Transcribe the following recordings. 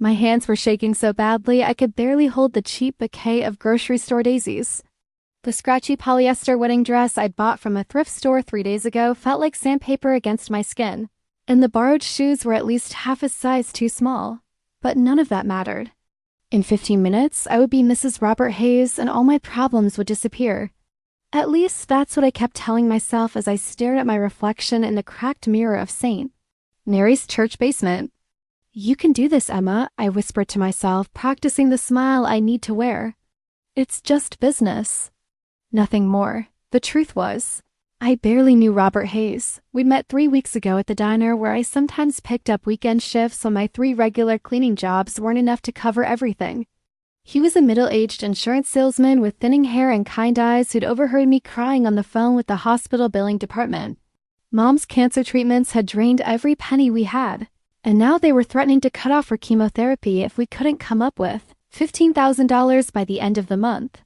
My hands were shaking so badly I could barely hold the cheap bouquet of grocery store daisies. The scratchy polyester wedding dress I'd bought from a thrift store 3 days ago felt like sandpaper against my skin, and the borrowed shoes were at least half a size too small. But none of that mattered. In 15 minutes, I would be Mrs. Robert Hayes and all my problems would disappear. At least that's what I kept telling myself as I stared at my reflection in the cracked mirror of St. Mary's church basement. "You can do this, Emma," I whispered to myself, practicing the smile I need to wear. "It's just business." Nothing more. The truth was, I barely knew Robert Hayes. We'd met 3 weeks ago at the diner where I sometimes picked up weekend shifts when my 3 regular cleaning jobs weren't enough to cover everything. He was a middle-aged insurance salesman with thinning hair and kind eyes who'd overheard me crying on the phone with the hospital billing department. Mom's cancer treatments had drained every penny we had, and now they were threatening to cut off her chemotherapy if we couldn't come up with $15,000 by the end of the month.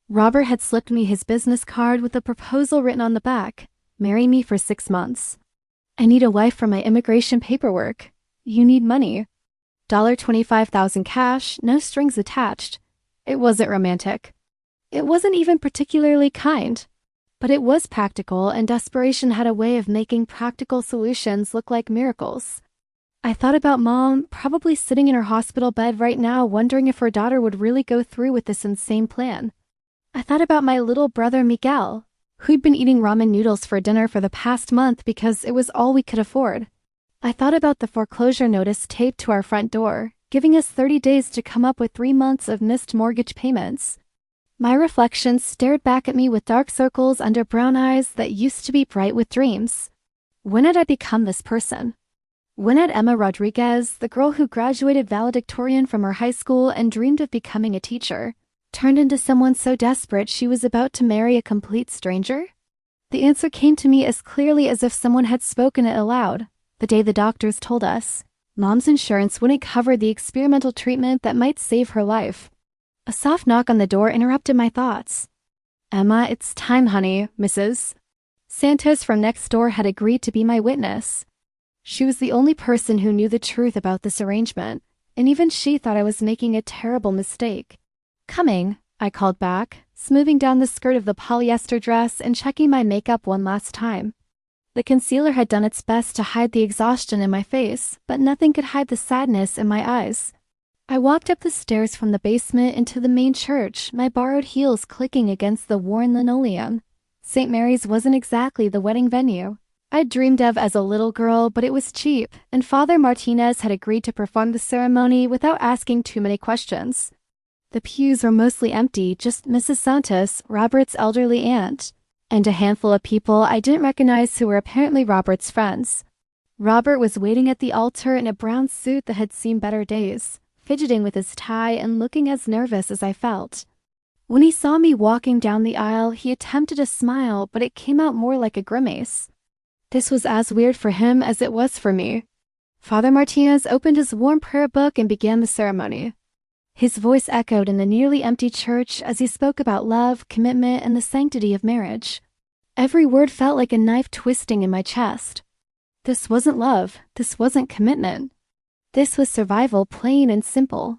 Robert had slipped me his business card with a proposal written on the back, "Marry me for 6 months. I need a wife for my immigration paperwork. You need money. $25,000 cash, no strings attached." It wasn't romantic. It wasn't even particularly kind. But it was practical, and desperation had a way of making practical solutions look like miracles. I thought about Mom, probably sitting in her hospital bed right now wondering if her daughter would really go through with this insane plan. I thought about my little brother Miguel, who'd been eating ramen noodles for dinner for the past month because it was all we could afford. I thought about the foreclosure notice taped to our front door, giving us 30 days to come up with 3 months of missed mortgage payments. My reflection stared back at me with dark circles under brown eyes that used to be bright with dreams. When had I become this person? When had Emma Rodriguez, the girl who graduated valedictorian from her high school and dreamed of becoming a teacher, turned into someone so desperate she was about to marry a complete stranger? The answer came to me as clearly as if someone had spoken it aloud, the day the doctors told us Mom's insurance wouldn't cover the experimental treatment that might save her life. A soft knock on the door interrupted my thoughts. "Emma, it's time, honey, Mrs. Santos from next door had agreed to be my witness. She was the only person who knew the truth about this arrangement, and even she thought I was making a terrible mistake. "Coming," I called back, smoothing down the skirt of the polyester dress and checking my makeup one last time. The concealer had done its best to hide the exhaustion in my face, but nothing could hide the sadness in my eyes. I walked up the stairs from the basement into the main church, my borrowed heels clicking against the worn linoleum. St. Mary's wasn't exactly the wedding venue I'd dreamed of as a little girl, but it was cheap, and Father Martinez had agreed to perform the ceremony without asking too many questions. The pews were mostly empty, just Mrs. Santos, Robert's elderly aunt, and a handful of people I didn't recognize who were apparently Robert's friends. Robert was waiting at the altar in a brown suit that had seen better days, fidgeting with his tie and looking as nervous as I felt. When he saw me walking down the aisle, he attempted a smile, but it came out more like a grimace. This was as weird for him as it was for me. Father Martinez opened his warm prayer book and began the ceremony. His voice echoed in the nearly empty church as he spoke about love, commitment, and the sanctity of marriage. Every word felt like a knife twisting in my chest. This wasn't love. This wasn't commitment. This was survival, plain and simple.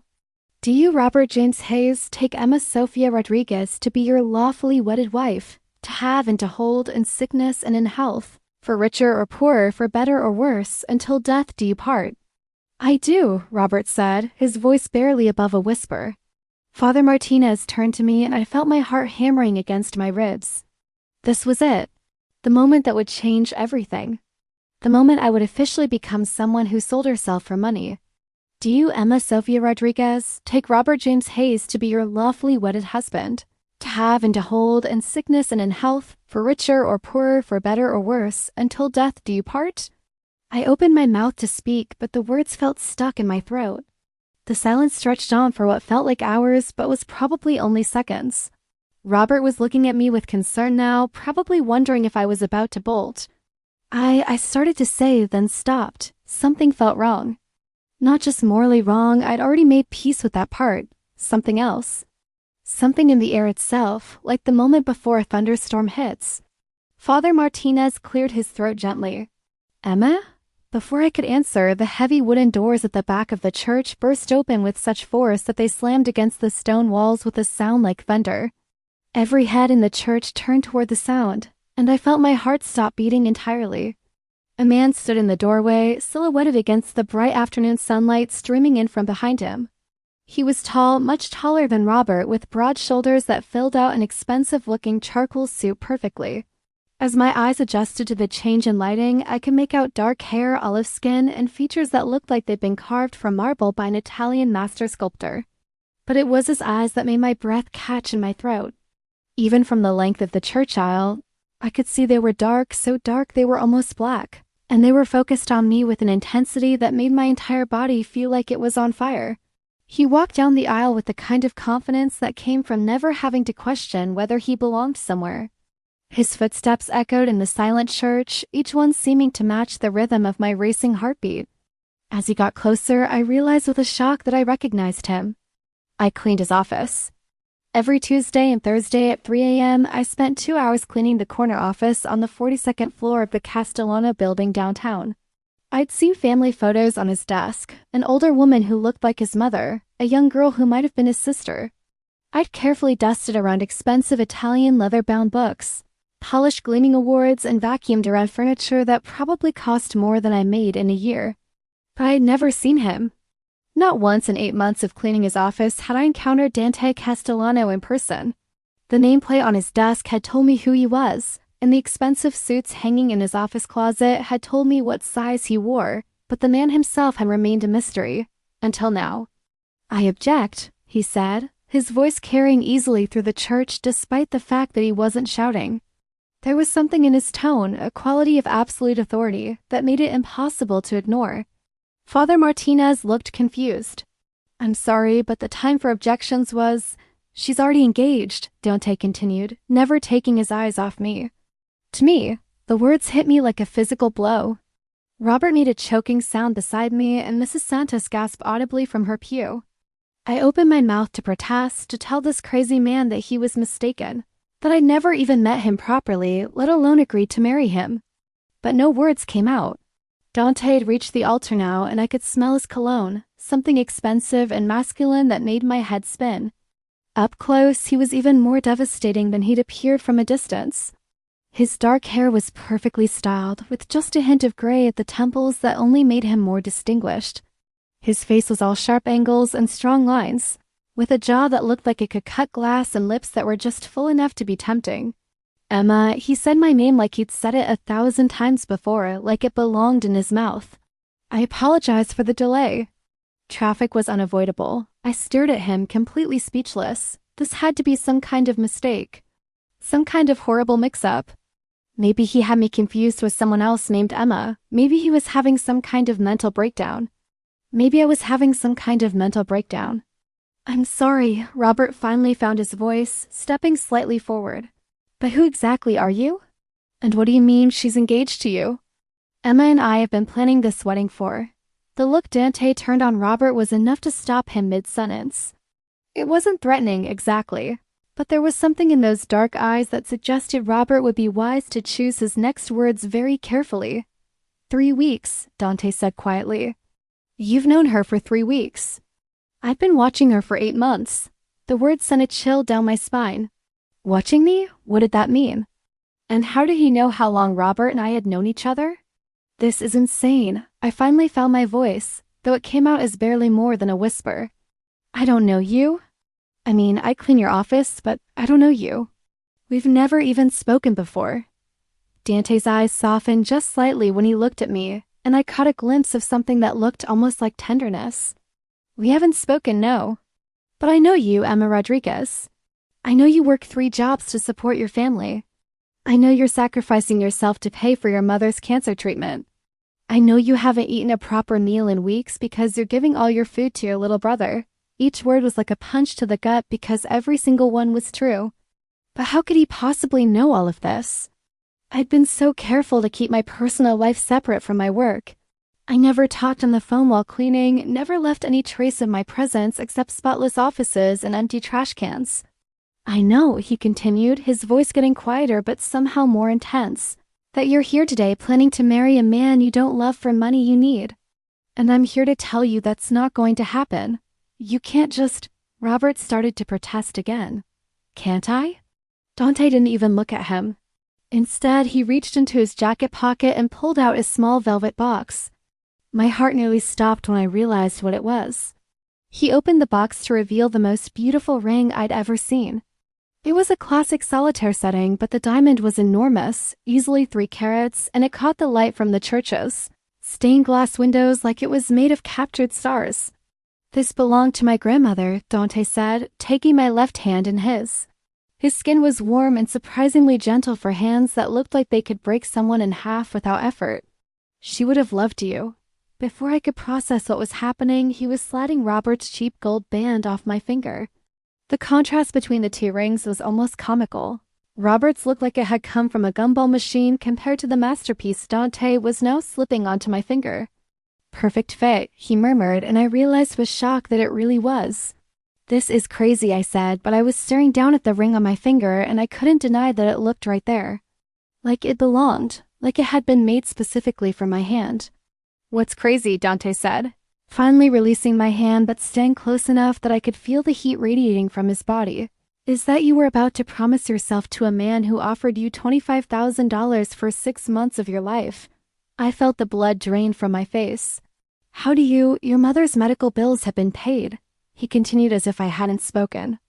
"Do you, Robert James Hayes, take Emma Sophia Rodriguez to be your lawfully wedded wife, to have and to hold in sickness and in health, for richer or poorer, for better or worse, until death do you part?" "I do," Robert said, his voice barely above a whisper. Father Martinez turned to me and I felt my heart hammering against my ribs. This was it. The moment that would change everything. The moment I would officially become someone who sold herself for money. "Do you, Emma Sophia Rodriguez, take Robert James Hayes to be your lawfully wedded husband, to have and to hold in sickness and in health, for richer or poorer, for better or worse, until death do you part?" I opened my mouth to speak, but the words felt stuck in my throat. The silence stretched on for what felt like hours, but was probably only seconds. Robert was looking at me with concern now, probably wondering if I was about to bolt. I started to say, then stopped. Something felt wrong. Not just morally wrong, I'd already made peace with that part. Something else. Something in the air itself, like the moment before a thunderstorm hits. Father Martinez cleared his throat gently. "Emma? Before I could answer, the heavy wooden doors at the back of the church burst open with such force that they slammed against the stone walls with a sound like thunder. Every head in the church turned toward the sound, and I felt my heart stop beating entirely. A man stood in the doorway, silhouetted against the bright afternoon sunlight streaming in from behind him. He was tall, much taller than Robert, with broad shoulders that filled out an expensive-looking charcoal suit perfectly. As my eyes adjusted to the change in lighting, I could make out dark hair, olive skin, and features that looked like they'd been carved from marble by an Italian master sculptor. But it was his eyes that made my breath catch in my throat. Even from the length of the church aisle, I could see they were dark, so dark they were almost black, and they were focused on me with an intensity that made my entire body feel like it was on fire. He walked down the aisle with the kind of confidence that came from never having to question whether he belonged somewhere. His footsteps echoed in the silent church, each one seeming to match the rhythm of my racing heartbeat. As he got closer, I realized with a shock that I recognized him. I cleaned his office. Every Tuesday and Thursday at 3 a.m., I spent 2 hours cleaning the corner office on the 42nd floor of the Castellano building downtown. I'd seen family photos on his desk, an older woman who looked like his mother, a young girl who might have been his sister. I'd carefully dusted around expensive Italian leather-bound books, polished gleaming awards, and vacuumed around furniture that probably cost more than I made in a year. But I had never seen him. Not once in 8 months of cleaning his office had I encountered Dante Castellano in person. The nameplate on his desk had told me who he was, and the expensive suits hanging in his office closet had told me what size he wore, but the man himself had remained a mystery, until now. "I object," he said, his voice carrying easily through the church despite the fact that he wasn't shouting. There was something in his tone, a quality of absolute authority, that made it impossible to ignore. Father Martinez looked confused. "I'm sorry, but the time for objections was—" "She's already engaged," Dante continued, never taking his eyes off me. To me, the words hit me like a physical blow. Robert made a choking sound beside me, and Mrs. Santos gasped audibly from her pew. I opened my mouth to protest, to tell this crazy man that he was mistaken, that I'd never even met him properly, let alone agreed to marry him. But no words came out. Dante had reached the altar now, and I could smell his cologne, something expensive and masculine that made my head spin. Up close, he was even more devastating than he'd appeared from a distance. His dark hair was perfectly styled, with just a hint of gray at the temples that only made him more distinguished. His face was all sharp angles and strong lines, with a jaw that looked like it could cut glass and lips that were just full enough to be tempting. "Emma," he said my name like he'd said it 1,000 times before, like it belonged in his mouth. I apologized for the delay. Traffic was unavoidable. I stared at him, completely speechless. This had to be some kind of mistake. Some kind of horrible mix-up. Maybe he had me confused with someone else named Emma. Maybe he was having some kind of mental breakdown. Maybe I was having some kind of mental breakdown. "I'm sorry," Robert finally found his voice, stepping slightly forward. "But who exactly are you? And what do you mean she's engaged to you?" "Emma and I have been planning this wedding for—" The look Dante turned on Robert was enough to stop him mid-sentence. It wasn't threatening, exactly, but there was something in those dark eyes that suggested Robert would be wise to choose his next words very carefully. 3 weeks, Dante said quietly. "You've known her for 3 weeks. I've been watching her for 8 months. The words sent a chill down my spine. Watching me? What did that mean? And how did he know how long Robert and I had known each other? This is insane. I finally found my voice, though it came out as barely more than a whisper. "I don't know you. I mean, I clean your office, but I don't know you. We've never even spoken before." Dante's eyes softened just slightly when he looked at me, and I caught a glimpse of something that looked almost like tenderness. "We haven't spoken, no. But I know you, Emma Rodriguez. I know you work 3 jobs to support your family. I know you're sacrificing yourself to pay for your mother's cancer treatment. I know you haven't eaten a proper meal in weeks because you're giving all your food to your little brother." Each word was like a punch to the gut because every single one was true. But how could he possibly know all of this? I'd been so careful to keep my personal life separate from my work. I never talked on the phone while cleaning, never left any trace of my presence except spotless offices and empty trash cans. "I know," he continued, his voice getting quieter but somehow more intense, That you're here today planning to marry a man you don't love for money you need. And I'm here to tell you that's not going to happen. You can't just... Robert started to protest again. Can't I? Dante didn't even look at him. Instead, he reached into his jacket pocket and pulled out a small velvet box. My heart nearly stopped when I realized what it was. He opened the box to reveal the most beautiful ring I'd ever seen. It was a classic solitaire setting, but the diamond was enormous, easily 3 carats, and it caught the light from the church's stained glass windows like it was made of captured stars. This belonged to my grandmother, Dante said, taking my left hand in his. His skin was warm and surprisingly gentle for hands that looked like they could break someone in half without effort. She would have loved you. Before I could process what was happening, he was sliding Robert's cheap gold band off my finger. The contrast between the 2 rings was almost comical. Robert's looked like it had come from a gumball machine compared to the masterpiece Dante was now slipping onto my finger. Perfect fit, he murmured, and I realized with shock that it really was. This is crazy, I said, but I was staring down at the ring on my finger and I couldn't deny that it looked right there. Like it belonged, like it had been made specifically for my hand. What's crazy, Dante said, finally releasing my hand but staying close enough that I could feel the heat radiating from his body, is that you were about to promise yourself to a man who offered you $25,000 for 6 months of your life. I felt the blood drain from my face. How do you... Your mother's medical bills have been paid, he continued as if I hadn't spoken.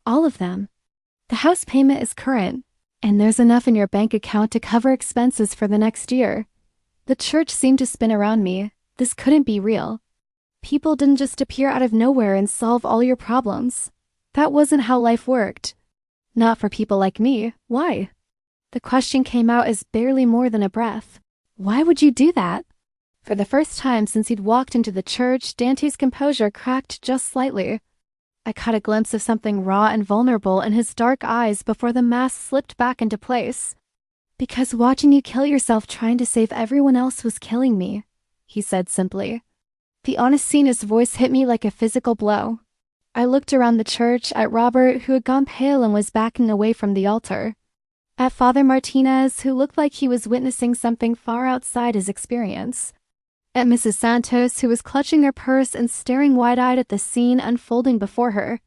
All of them. The house payment is current, and there's enough in your bank account to cover expenses for the next year. The church seemed to spin around me. This couldn't be real. People didn't just appear out of nowhere and solve all your problems. That wasn't how life worked. Not for people like me. Why? The question came out as barely more than a breath. Why would you do that? For the first time since he'd walked into the church, Dante's composure cracked just slightly. I caught a glimpse of something raw and vulnerable in his dark eyes before the mask slipped back into place. Because watching you kill yourself trying to save everyone else was killing me, he said simply. The honesty in his voice hit me like a physical blow. I looked around the church at Robert, who had gone pale and was backing away from the altar. At Father Martinez, who looked like he was witnessing something far outside his experience. At Mrs. Santos, who was clutching her purse and staring wide-eyed at the scene unfolding before her.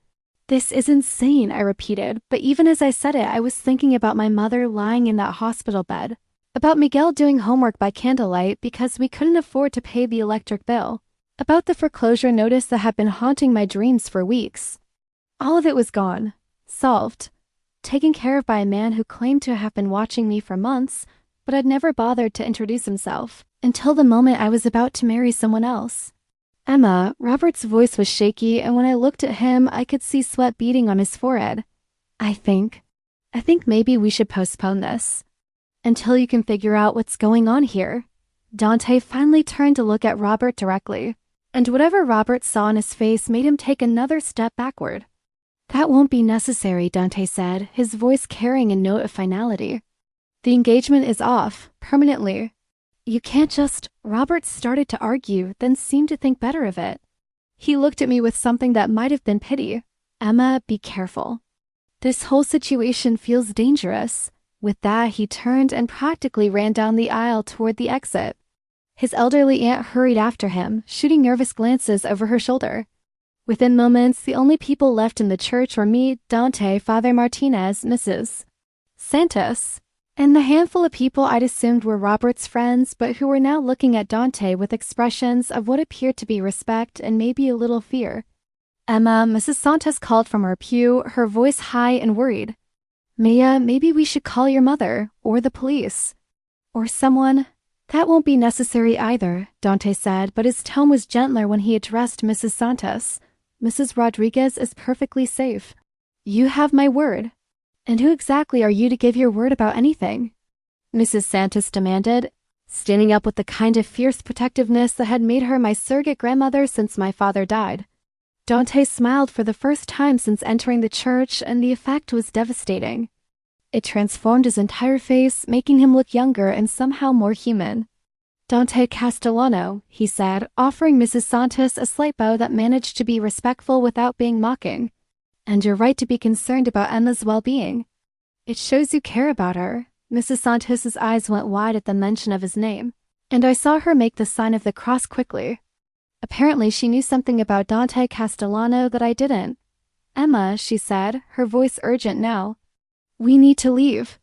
This is insane, I repeated, but even as I said it, I was thinking about my mother lying in that hospital bed, about Miguel doing homework by candlelight because we couldn't afford to pay the electric bill, about the foreclosure notice that had been haunting my dreams for weeks. All of it was gone, solved, taken care of by a man who claimed to have been watching me for months, but had never bothered to introduce himself, until the moment I was about to marry someone else. Emma, Robert's voice was shaky, and when I looked at him, I could see sweat beading on his forehead. I think maybe we should postpone this. Until you can figure out what's going on here. Dante finally turned to look at Robert directly, and whatever Robert saw on his face made him take another step backward. That won't be necessary, Dante said, his voice carrying a note of finality. The engagement is off, permanently. You can't just... Robert started to argue, then seemed to think better of it. He looked at me with something that might have been pity. Emma, be careful. This whole situation feels dangerous. With that, he turned and practically ran down the aisle toward the exit. His elderly aunt hurried after him, shooting nervous glances over her shoulder. Within moments, the only people left in the church were me, Dante, Father Martinez, Mrs. Santos, and the handful of people I'd assumed were Robert's friends, but who were now looking at Dante with expressions of what appeared to be respect and maybe a little fear. Emma, Mrs. Santos called from her pew, her voice high and worried. Maya, maybe we should call your mother, or the police. Or someone. That won't be necessary either, Dante said, but his tone was gentler when he addressed Mrs. Santos. Mrs. Rodriguez is perfectly safe. You have my word. And who exactly are you to give your word about anything? Mrs. Santos demanded, standing up with the kind of fierce protectiveness that had made her my surrogate grandmother since my father died. Dante smiled for the first time since entering the church, and the effect was devastating. It transformed his entire face, making him look younger and somehow more human. Dante Castellano, he said, offering Mrs. Santos a slight bow that managed to be respectful without being mocking. And you're right to be concerned about Emma's well-being. It shows you care about her. Mrs. Santos's eyes went wide at the mention of his name, and I saw her make the sign of the cross quickly. Apparently she knew something about Dante Castellano that I didn't. "Emma," she said, her voice urgent now. "We need to leave.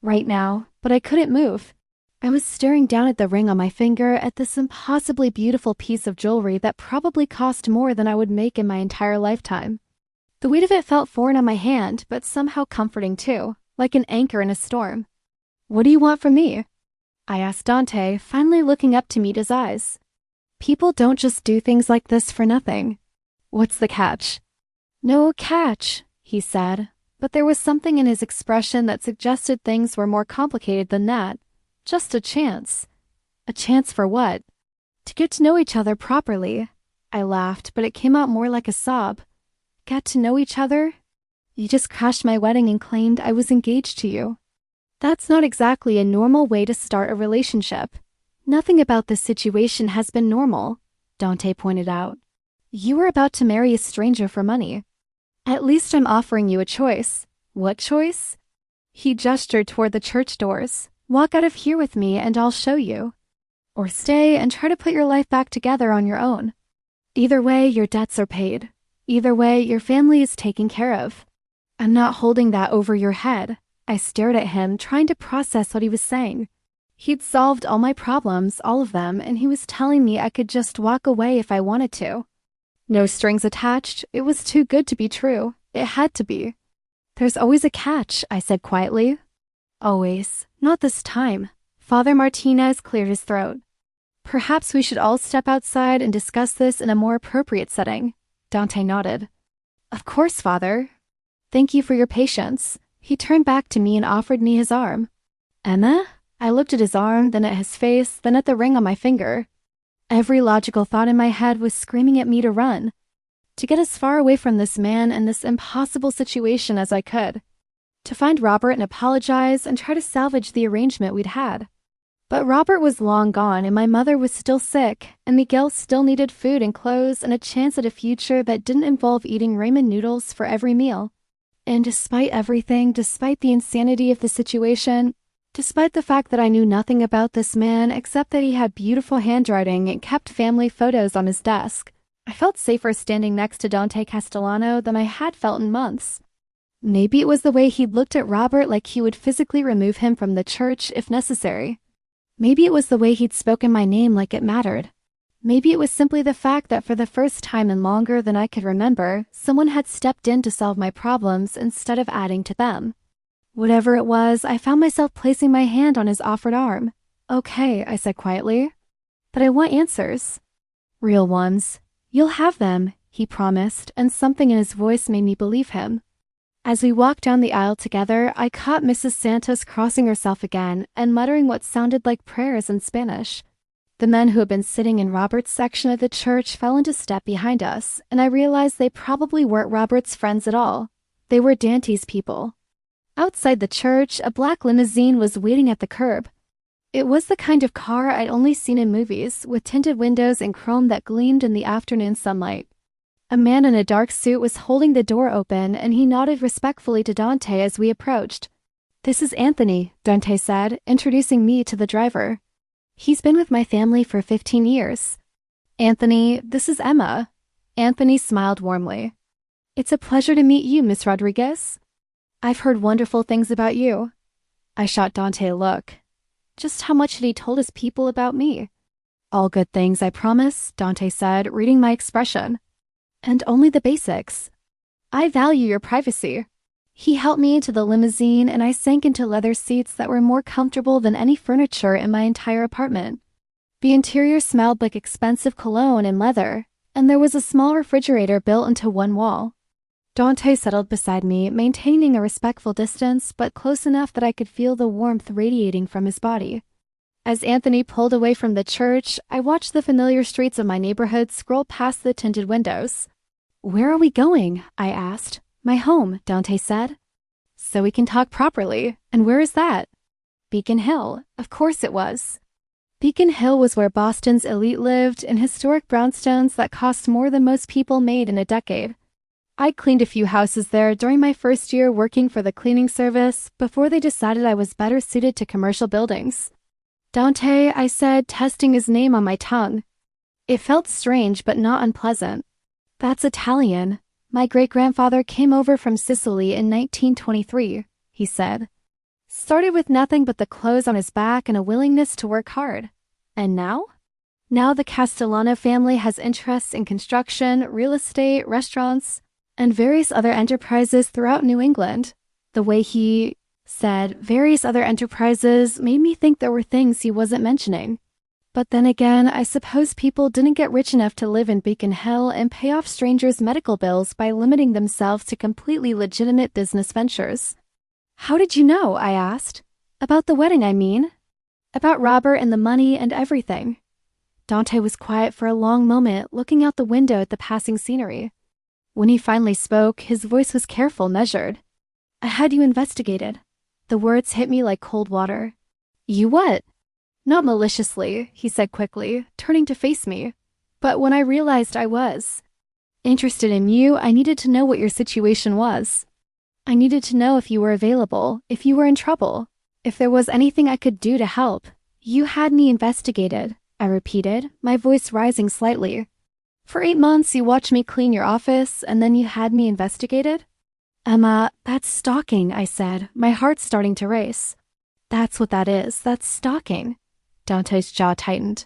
Right now," but I couldn't move. I was staring down at the ring on my finger, at this impossibly beautiful piece of jewelry that probably cost more than I would make in my entire lifetime. The weight of it felt foreign on my hand, but somehow comforting too, like an anchor in a storm. "What do you want from me?" I asked Dante, finally looking up to meet his eyes. "People don't just do things like this for nothing. What's the catch?" "No catch," he said, but there was something in his expression that suggested things were more complicated than that. Just a chance. A chance for what? To get to know each other properly. I laughed, but it came out more like a sob. Get to know each other? You just crashed my wedding and claimed I was engaged to you. That's not exactly a normal way to start a relationship. Nothing about this situation has been normal, Dante pointed out. You were about to marry a stranger for money. At least I'm offering you a choice. What choice? He gestured toward the church doors. Walk out of here with me and I'll show you. Or stay and try to put your life back together on your own. Either way, your debts are paid. Either way, your family is taken care of. I'm not holding that over your head. I stared at him, trying to process what he was saying. He'd solved all my problems, all of them, and he was telling me I could just walk away if I wanted to. No strings attached. It was too good to be true. It had to be. There's always a catch, I said quietly. Always. Not this time. Father Martinez cleared his throat. Perhaps we should all step outside and discuss this in a more appropriate setting. Dante nodded. Of course, Father. Thank you for your patience. He turned back to me and offered me his arm. Emma? I looked at his arm, then at his face, then at the ring on my finger. Every logical thought in my head was screaming at me to run. To get as far away from this man and this impossible situation as I could. To find Robert and apologize and try to salvage the arrangement we'd had. But Robert was long gone and my mother was still sick, and Miguel still needed food and clothes and a chance at a future that didn't involve eating ramen noodles for every meal. And despite everything, despite the insanity of the situation, despite the fact that I knew nothing about this man except that he had beautiful handwriting and kept family photos on his desk, I felt safer standing next to Dante Castellano than I had felt in months. Maybe it was the way he'd looked at Robert like he would physically remove him from the church if necessary. Maybe it was the way he'd spoken my name like it mattered. Maybe it was simply the fact that for the first time in longer than I could remember, someone had stepped in to solve my problems instead of adding to them. Whatever it was, I found myself placing my hand on his offered arm. Okay, I said quietly. But I want answers. Real ones. You'll have them, he promised, and something in his voice made me believe him. As we walked down the aisle together, I caught Mrs. Santos crossing herself again and muttering what sounded like prayers in Spanish. The men who had been sitting in Robert's section of the church fell into step behind us, and I realized they probably weren't Robert's friends at all. They were Dante's people. Outside the church, a black limousine was waiting at the curb. It was the kind of car I'd only seen in movies, with tinted windows and chrome that gleamed in the afternoon sunlight. A man in a dark suit was holding the door open, and he nodded respectfully to Dante as we approached. This is Anthony, Dante said, introducing me to the driver. He's been with my family for 15 years. Anthony, this is Emma. Anthony smiled warmly. It's a pleasure to meet you, Miss Rodriguez. I've heard wonderful things about you. I shot Dante a look. Just how much had he told his people about me? All good things, I promise, Dante said, reading my expression. And only the basics. I value your privacy. He helped me into the limousine and I sank into leather seats that were more comfortable than any furniture in my entire apartment. The interior smelled like expensive cologne and leather, and there was a small refrigerator built into one wall. Dante settled beside me, maintaining a respectful distance, but close enough that I could feel the warmth radiating from his body. As Anthony pulled away from the church, I watched the familiar streets of my neighborhood scroll past the tinted windows. Where are we going? I asked. My home, Dante said. So we can talk properly. And where is that? Beacon Hill. Of course it was. Beacon Hill was where Boston's elite lived, in historic brownstones that cost more than most people made in a decade. I cleaned a few houses there during my first year working for the cleaning service before they decided I was better suited to commercial buildings. Dante, I said, testing his name on my tongue. It felt strange but not unpleasant. That's Italian. My great-grandfather came over from Sicily in 1923, he said. Started with nothing but the clothes on his back and a willingness to work hard. And now? Now the Castellano family has interests in construction, real estate, restaurants, and various other enterprises throughout New England. The way he said various other enterprises made me think there were things he wasn't mentioning. But then again, I suppose people didn't get rich enough to live in Beacon Hill and pay off strangers' medical bills by limiting themselves to completely legitimate business ventures. How did you know? I asked. About the wedding, I mean. About Robert and the money and everything. Dante was quiet for a long moment, looking out the window at the passing scenery. When he finally spoke, his voice was careful, measured. I had you investigated. The words hit me like cold water. You what? Not maliciously, he said quickly, turning to face me. But when I realized I was interested in you, I needed to know what your situation was. I needed to know if you were available, if you were in trouble, if there was anything I could do to help. You had me investigated, I repeated, my voice rising slightly. For 8 months, you watched me clean your office, and then you had me investigated? Emma, that's stalking, I said, my heart starting to race. That's what that is. That's stalking. Dante's jaw tightened.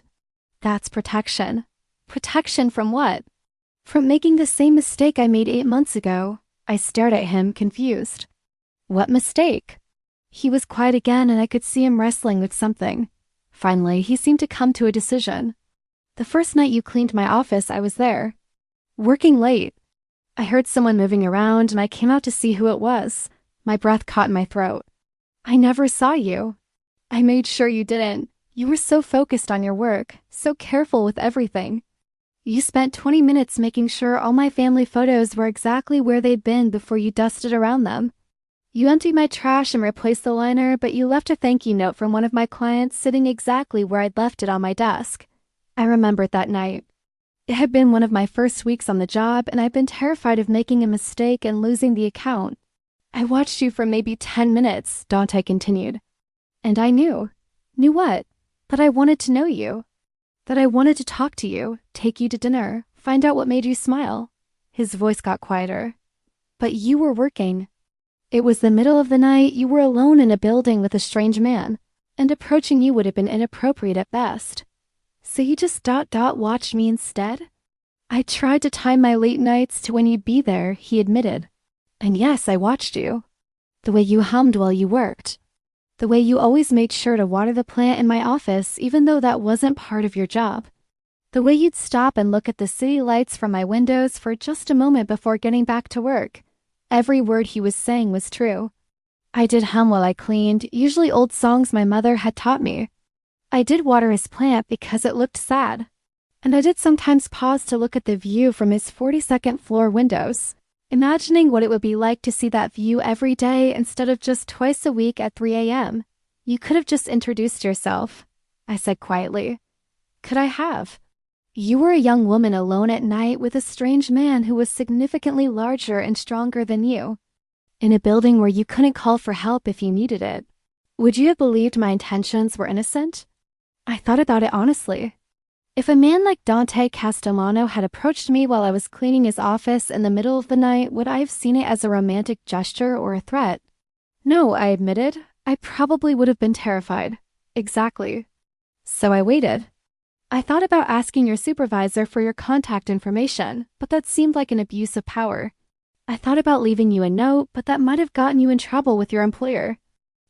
That's protection. Protection from what? From making the same mistake I made 8 months ago. I stared at him, confused. What mistake? He was quiet again, and I could see him wrestling with something. Finally, he seemed to come to a decision. The first night you cleaned my office, I was there. Working late. I heard someone moving around, and I came out to see who it was. My breath caught in my throat. I never saw you. I made sure you didn't. You were so focused on your work, so careful with everything. You spent 20 minutes making sure all my family photos were exactly where they'd been before you dusted around them. You emptied my trash and replaced the liner, but you left a thank you note from one of my clients sitting exactly where I'd left it on my desk. I remembered that night. It had been one of my first weeks on the job, and I'd been terrified of making a mistake and losing the account. I watched you for maybe 10 minutes, Dante continued. And I knew. Knew what? That I wanted to know you. That I wanted to talk to you, take you to dinner, find out what made you smile. His voice got quieter. But you were working. It was the middle of the night, you were alone in a building with a strange man, and approaching you would have been inappropriate at best. So you just watched me instead? I tried to time my late nights to when you'd be there, he admitted. And yes, I watched you. The way you hummed while you worked. The way you always made sure to water the plant in my office even though that wasn't part of your job. The way you'd stop and look at the city lights from my windows for just a moment before getting back to work. Every word he was saying was true. I did hum while I cleaned, usually old songs my mother had taught me. I did water his plant because it looked sad. And I did sometimes pause to look at the view from his 42nd floor windows, imagining what it would be like to see that view every day instead of just twice a week at 3 a.m. You could have just introduced yourself, I said quietly. Could I have? You were a young woman alone at night with a strange man who was significantly larger and stronger than you, in a building where you couldn't call for help if you needed it. Would you have believed my intentions were innocent? I thought about it honestly. If a man like Dante Castellano had approached me while I was cleaning his office in the middle of the night, would I have seen it as a romantic gesture or a threat? No, I admitted. I probably would have been terrified. Exactly. So I waited. I thought about asking your supervisor for your contact information, but that seemed like an abuse of power. I thought about leaving you a note, but that might have gotten you in trouble with your employer.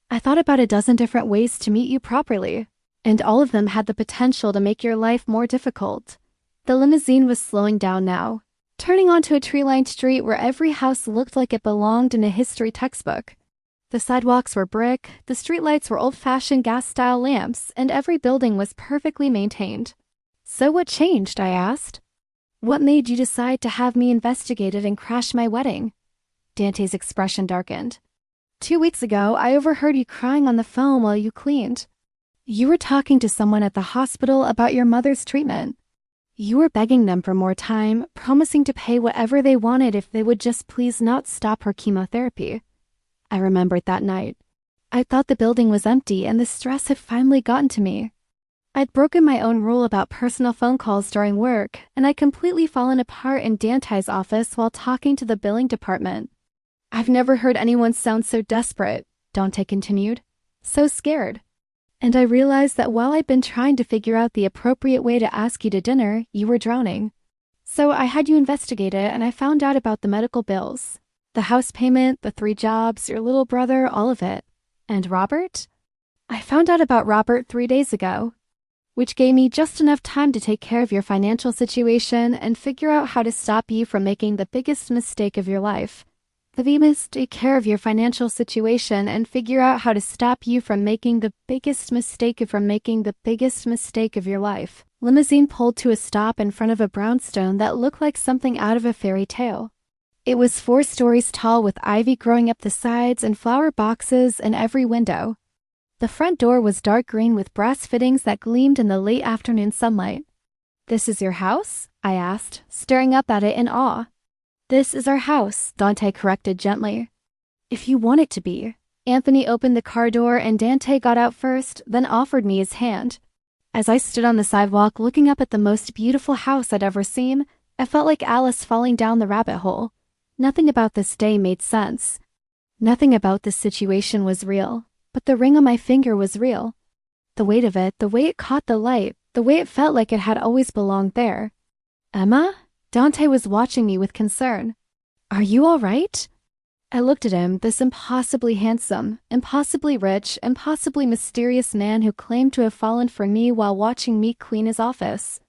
I thought about a dozen different ways to meet you properly, and all of them had the potential to make your life more difficult. The limousine was slowing down now, turning onto a tree-lined street where every house looked like it belonged in a history textbook. The sidewalks were brick, the streetlights were old-fashioned gas-style lamps, and every building was perfectly maintained. So what changed? I asked. What made you decide to have me investigated and crash my wedding? Dante's expression darkened. 2 weeks ago, I overheard you crying on the phone while you cleaned. You were talking to someone at the hospital about your mother's treatment. You were begging them for more time, promising to pay whatever they wanted if they would just please not stop her chemotherapy. I remembered that night. I thought the building was empty and the stress had finally gotten to me. I'd broken my own rule about personal phone calls during work, and I'd completely fallen apart in Dante's office while talking to the billing department. I've never heard anyone sound so desperate, Dante continued. So scared. And I realized that while I'd been trying to figure out the appropriate way to ask you to dinner, you were drowning. So I had you investigate it, and I found out about the medical bills. The house payment, the 3 jobs, your little brother, all of it. And Robert? I found out about Robert 3 days ago, which gave me just enough time to take care of your financial situation and figure out how to stop you from making the biggest mistake of your life. Take care of your financial situation and figure out how to stop you from making the biggest mistake of your life. Limousine pulled to a stop in front of a brownstone that looked like something out of a fairy tale. It was 4 stories tall with ivy growing up the sides and flower boxes in every window. The front door was dark green with brass fittings that gleamed in the late afternoon sunlight. "This is your house?" I asked, staring up at it in awe. "This is our house," Dante corrected gently. "If you want it to be." Anthony opened the car door and Dante got out first, then offered me his hand. As I stood on the sidewalk looking up at the most beautiful house I'd ever seen, I felt like Alice falling down the rabbit hole. Nothing about this day made sense. Nothing about this situation was real, but the ring on my finger was real. The weight of it, the way it caught the light, the way it felt like it had always belonged there. "Emma?" Dante was watching me with concern. "Are you all right?" I looked at him, this impossibly handsome, impossibly rich, impossibly mysterious man who claimed to have fallen for me while watching me clean his office,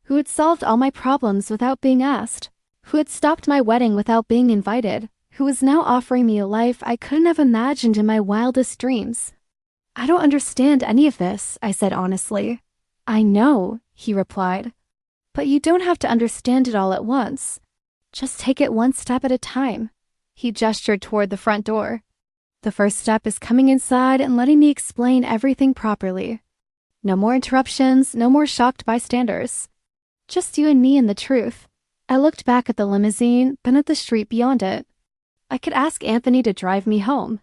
who had solved all my problems without being asked, who had stopped my wedding without being invited, who was now offering me a life I couldn't have imagined in my wildest dreams. "I don't understand any of this," I said honestly. "I know," he replied. "But you don't have to understand it all at once. Just take it one step at a time." He gestured toward the front door. "The first step is coming inside and letting me explain everything properly. No more interruptions, no more shocked bystanders. Just you and me and the truth." I looked back at the limousine, then at the street beyond it. I could ask Anthony to drive me home.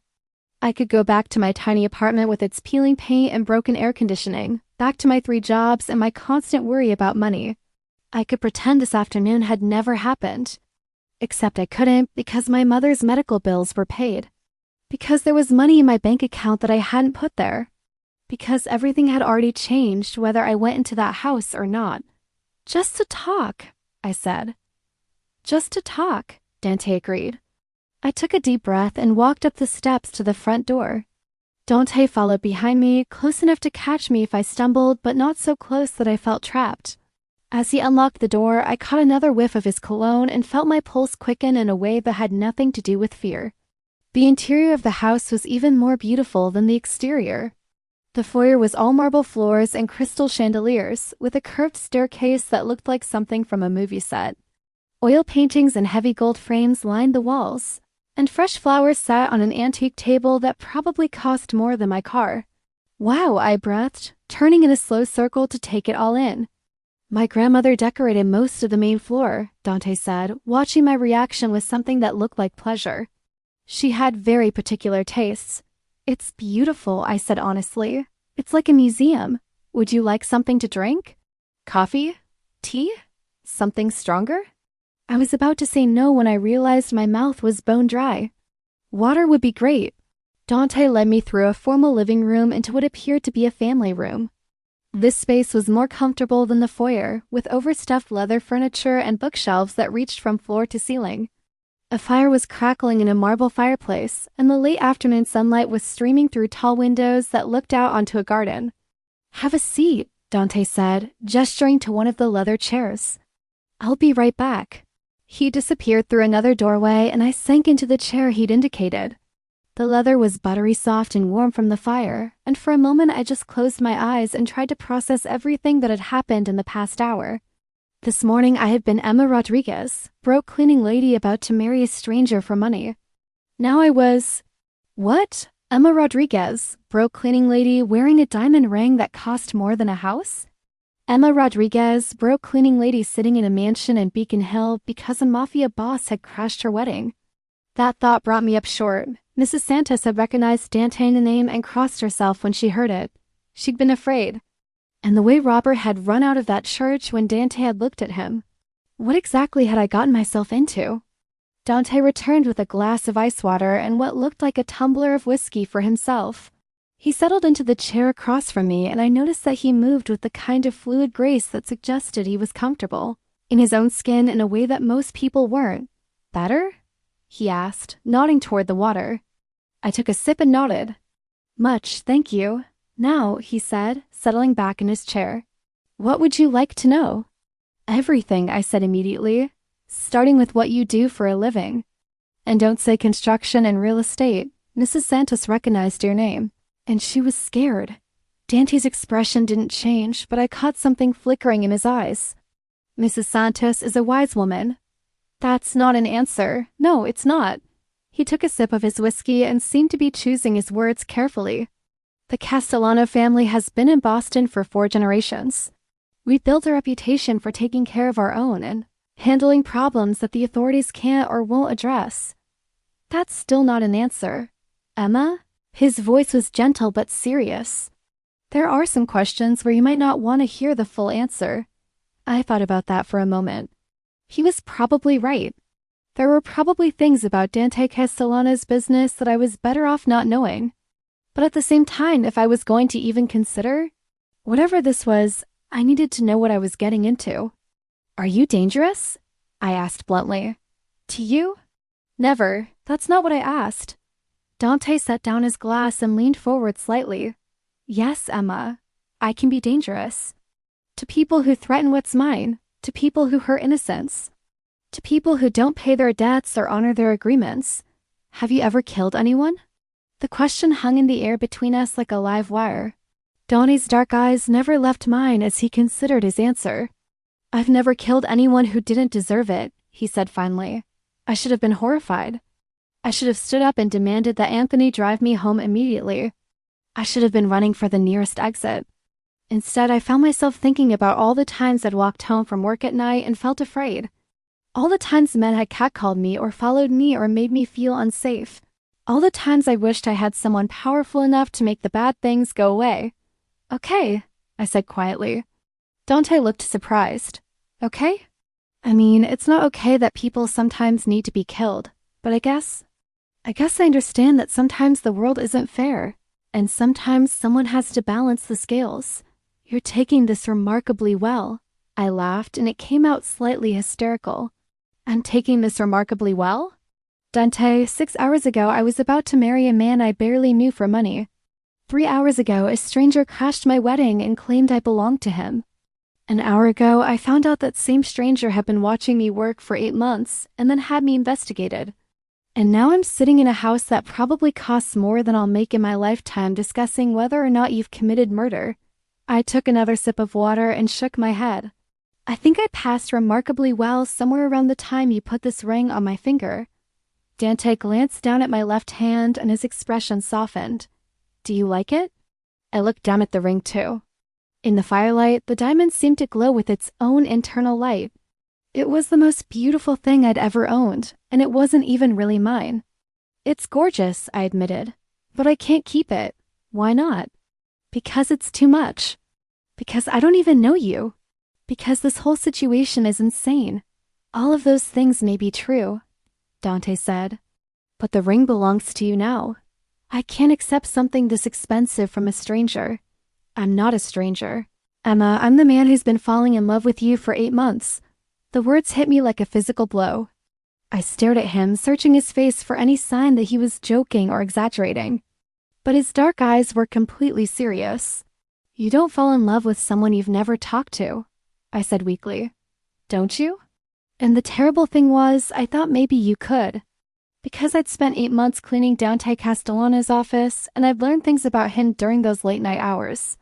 I could go back to my tiny apartment with its peeling paint and broken air conditioning, back to my 3 jobs and my constant worry about money. I could pretend this afternoon had never happened. Except I couldn't because my mother's medical bills were paid. Because there was money in my bank account that I hadn't put there. Because everything had already changed whether I went into that house or not. "Just to talk," I said. "Just to talk," Dante agreed. I took a deep breath and walked up the steps to the front door. Dante followed behind me, close enough to catch me if I stumbled, but not so close that I felt trapped. As he unlocked the door, I caught another whiff of his cologne and felt my pulse quicken in a way that had nothing to do with fear. The interior of the house was even more beautiful than the exterior. The foyer was all marble floors and crystal chandeliers, with a curved staircase that looked like something from a movie set. Oil paintings and heavy gold frames lined the walls, and fresh flowers sat on an antique table that probably cost more than my car. "Wow," I breathed, turning in a slow circle to take it all in. "My grandmother decorated most of the main floor," Dante said, watching my reaction with something that looked like pleasure. "She had very particular tastes." "It's beautiful," I said honestly. "It's like a museum. Would you like something to drink? Coffee? Tea? Something stronger?" I was about to say no when I realized my mouth was bone dry. "Water would be great." Dante led me through a formal living room into what appeared to be a family room. This space was more comfortable than the foyer, with overstuffed leather furniture and bookshelves that reached from floor to ceiling. A fire was crackling in a marble fireplace, and the late afternoon sunlight was streaming through tall windows that looked out onto a garden. "Have a seat," Dante said, gesturing to one of the leather chairs. "I'll be right back." He disappeared through another doorway, and I sank into the chair he'd indicated. The leather was buttery soft and warm from the fire, and for a moment I just closed my eyes and tried to process everything that had happened in the past hour. This morning I had been Emma Rodriguez, broke cleaning lady about to marry a stranger for money. Now I was... What? Emma Rodriguez, broke cleaning lady wearing a diamond ring that cost more than a house? Emma Rodriguez, broke cleaning lady sitting in a mansion in Beacon Hill because a mafia boss had crashed her wedding. That thought brought me up short. Mrs. Santos had recognized Dante in the name and crossed herself when she heard it. She'd been afraid. And the way Robert had run out of that church when Dante had looked at him. What exactly had I gotten myself into? Dante returned with a glass of ice water and what looked like a tumbler of whiskey for himself. He settled into the chair across from me, and I noticed that he moved with the kind of fluid grace that suggested he was comfortable in his own skin in a way that most people weren't. Better? He asked, nodding toward the water. I took a sip and nodded. Much, thank you. Now, he said, settling back in his chair. What would you like to know? Everything, I said immediately, starting with what you do for a living. And don't say construction and real estate. Mrs. Santos recognized your name, and she was scared. Dante's expression didn't change, but I caught something flickering in his eyes. Mrs. Santos is a wise woman. That's not an answer. No, it's not. He took a sip of his whiskey and seemed to be choosing his words carefully. The Castellano family has been in Boston for 4 generations. We've built a reputation for taking care of our own and handling problems that the authorities can't or won't address. That's still not an answer. Emma? His voice was gentle but serious. There are some questions where you might not want to hear the full answer. I thought about that for a moment. He was probably right. There were probably things about Dante Castellano's business that I was better off not knowing. But at the same time, if I was going to even consider, whatever this was, I needed to know what I was getting into. Are you dangerous? I asked bluntly. To you? Never. That's not what I asked. Dante set down his glass and leaned forward slightly. Yes, Emma. I can be dangerous. To people who threaten what's mine. To people who hurt innocents. To people who don't pay their debts or honor their agreements. Have you ever killed anyone? The question hung in the air between us like a live wire. Dante's dark eyes never left mine as he considered his answer. I've never killed anyone who didn't deserve it, he said finally. I should have been horrified. I should have stood up and demanded that Anthony drive me home immediately. I should have been running for the nearest exit. Instead, I found myself thinking about all the times I'd walked home from work at night and felt afraid. All the times men had catcalled me or followed me or made me feel unsafe. All the times I wished I had someone powerful enough to make the bad things go away. Okay, I said quietly. Dante looked surprised. Okay? I mean, it's not okay that people sometimes need to be killed, but I guess I understand that sometimes the world isn't fair, and sometimes someone has to balance the scales. You're taking this remarkably well. I laughed, and it came out slightly hysterical. I'm taking this remarkably well? Dante, 6 hours ago I was about to marry a man I barely knew for money. 3 hours ago a stranger crashed my wedding and claimed I belonged to him. An hour ago I found out that same stranger had been watching me work for 8 months and then had me investigated. And now I'm sitting in a house that probably costs more than I'll make in my lifetime discussing whether or not you've committed murder. I took another sip of water and shook my head. I think I passed remarkably well somewhere around the time you put this ring on my finger. Dante glanced down at my left hand and his expression softened. Do you like it? I looked down at the ring too. In the firelight, the diamond seemed to glow with its own internal light. It was the most beautiful thing I'd ever owned, and it wasn't even really mine. It's gorgeous, I admitted, but I can't keep it. Why not? Because it's too much. Because I don't even know you. Because this whole situation is insane. All of those things may be true, Dante said. But the ring belongs to you now. I can't accept something this expensive from a stranger. I'm not a stranger. Emma, I'm the man who's been falling in love with you for 8 months. The words hit me like a physical blow. I stared at him, searching his face for any sign that he was joking or exaggerating. But his dark eyes were completely serious. You don't fall in love with someone you've never talked to, I said weakly. Don't you? And the terrible thing was, I thought maybe you could. Because I'd spent 8 months cleaning Dante Castellano's office, and I'd learned things about him during those late night hours.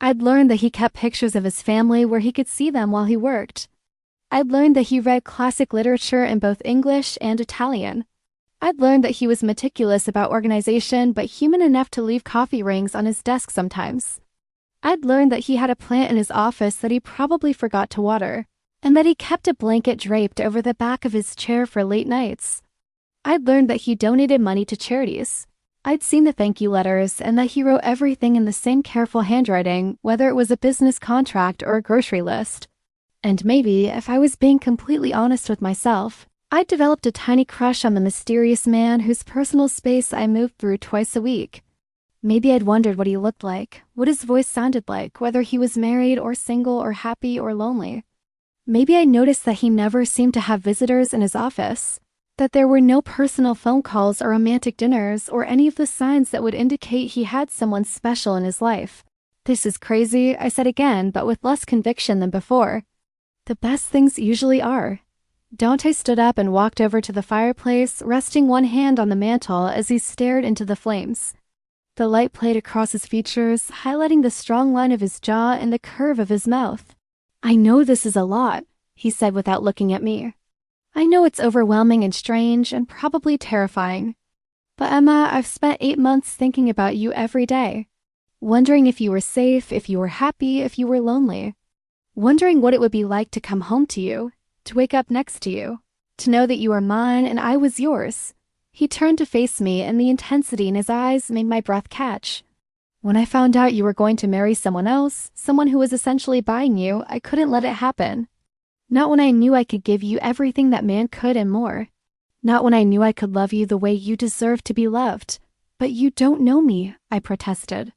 I'd learned that he kept pictures of his family where he could see them while he worked. I'd learned that he read classic literature in both English and Italian. I'd learned that he was meticulous about organization but human enough to leave coffee rings on his desk sometimes. I'd learned that he had a plant in his office that he probably forgot to water, and that he kept a blanket draped over the back of his chair for late nights. I'd learned that he donated money to charities. I'd seen the thank you letters and that he wrote everything in the same careful handwriting, whether it was a business contract or a grocery list. And maybe, if I was being completely honest with myself, I'd developed a tiny crush on the mysterious man whose personal space I moved through twice a week. Maybe I'd wondered what he looked like, what his voice sounded like, whether he was married or single or happy or lonely. Maybe I noticed that he never seemed to have visitors in his office, that there were no personal phone calls or romantic dinners or any of the signs that would indicate he had someone special in his life. This is crazy, I said again, but with less conviction than before. The best things usually are. Dante stood up and walked over to the fireplace, resting one hand on the mantel as he stared into the flames. The light played across his features, highlighting the strong line of his jaw and the curve of his mouth. "I know this is a lot," he said without looking at me. "I know it's overwhelming and strange and probably terrifying. But Emma, I've spent 8 months thinking about you every day. Wondering if you were safe, if you were happy, if you were lonely. Wondering what it would be like to come home to you, to wake up next to you, to know that you were mine and I was yours." He turned to face me, and the intensity in his eyes made my breath catch. "When I found out you were going to marry someone else, someone who was essentially buying you, I couldn't let it happen. Not when I knew I could give you everything that man could and more. Not when I knew I could love you the way you deserve to be loved. But you don't know me," I protested.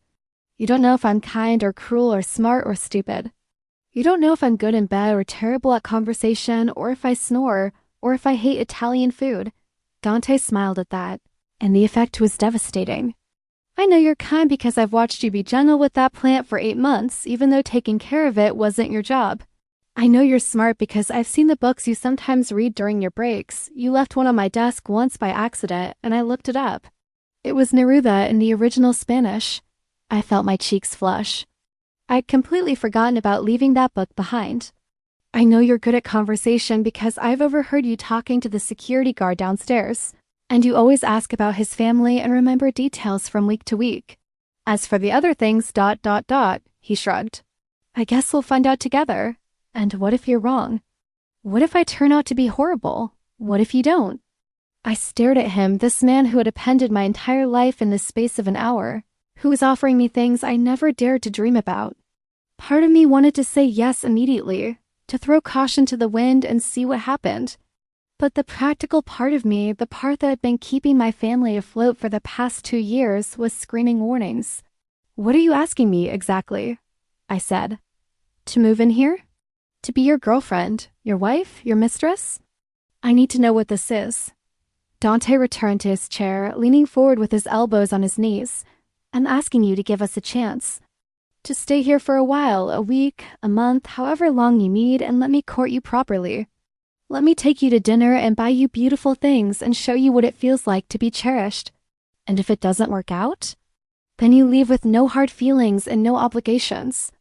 "You don't know if I'm kind or cruel or smart or stupid. You don't know if I'm good in bed or terrible at conversation, or if I snore, or if I hate Italian food." Dante smiled at that, and the effect was devastating. "I know you're kind because I've watched you be gentle with that plant for 8 months, even though taking care of it wasn't your job. I know you're smart because I've seen the books you sometimes read during your breaks. You left one on my desk once by accident, and I looked it up. It was Neruda in the original Spanish." I felt my cheeks flush. I'd completely forgotten about leaving that book behind. "I know you're good at conversation because I've overheard you talking to the security guard downstairs, and you always ask about his family and remember details from week to week. As for the other things, ... he shrugged. "I guess we'll find out together. And what if you're wrong? What if I turn out to be horrible? What if you don't?" I stared at him, this man who had appended my entire life in the space of an hour, who was offering me things I never dared to dream about. Part of me wanted to say yes immediately, to throw caution to the wind and see what happened. But the practical part of me, the part that had been keeping my family afloat for the past 2 years, was screaming warnings. "What are you asking me, exactly?" I said. "To move in here? To be your girlfriend, your wife, your mistress? I need to know what this is." Dante returned to his chair, leaning forward with his elbows on his knees. "I'm asking you to give us a chance. To stay here for a while, a week, a month, however long you need, and let me court you properly. Let me take you to dinner and buy you beautiful things and show you what it feels like to be cherished. And if it doesn't work out, then you leave with no hard feelings and no obligations.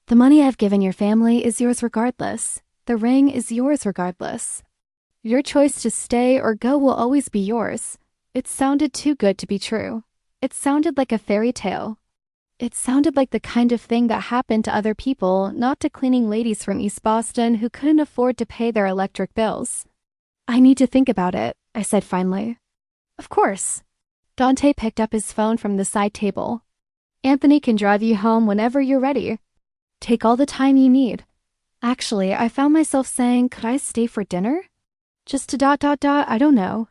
The money I've given your family is yours regardless. The ring is yours regardless. Your choice to stay or go will always be yours." It sounded too good to be true. It sounded like a fairy tale. It sounded like the kind of thing that happened to other people, not to cleaning ladies from East Boston who couldn't afford to pay their electric bills. "I need to think about it," I said finally. "Of course." Dante picked up his phone from the side table. "Anthony can drive you home whenever you're ready. Take all the time you need. Actually, I found myself saying, could I stay for dinner? Just to ... I don't know.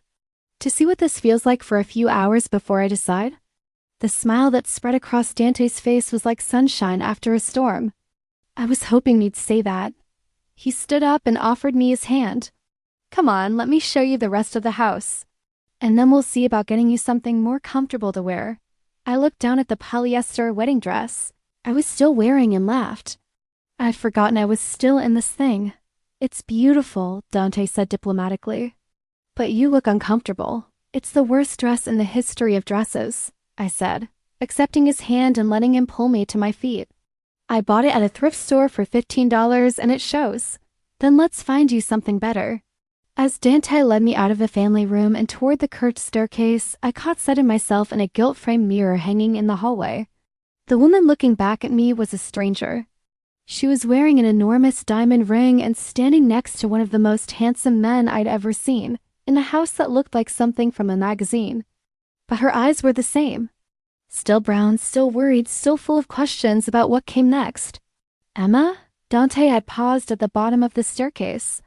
To see what this feels like for a few hours before I decide." The smile that spread across Dante's face was like sunshine after a storm. I was hoping he'd say that. He stood up and offered me his hand. "Come on, let me show you the rest of the house. And then we'll see about getting you something more comfortable to wear." I looked down at the polyester wedding dress I was still wearing and laughed. I'd forgotten I was still in this thing. "It's beautiful," Dante said diplomatically. "But you look uncomfortable. It's the worst dress in the history of dresses," I said, accepting his hand and letting him pull me to my feet. "I bought it at a thrift store for $15 and it shows. Then let's find you something better." As Dante led me out of the family room and toward the curved staircase, I caught sight of myself in a gilt-framed mirror hanging in the hallway. The woman looking back at me was a stranger. She was wearing an enormous diamond ring and standing next to one of the most handsome men I'd ever seen, in a house that looked like something from a magazine. But her eyes were the same. Still brown, still worried, still full of questions about what came next. "Emma?" Dante had paused at the bottom of the staircase.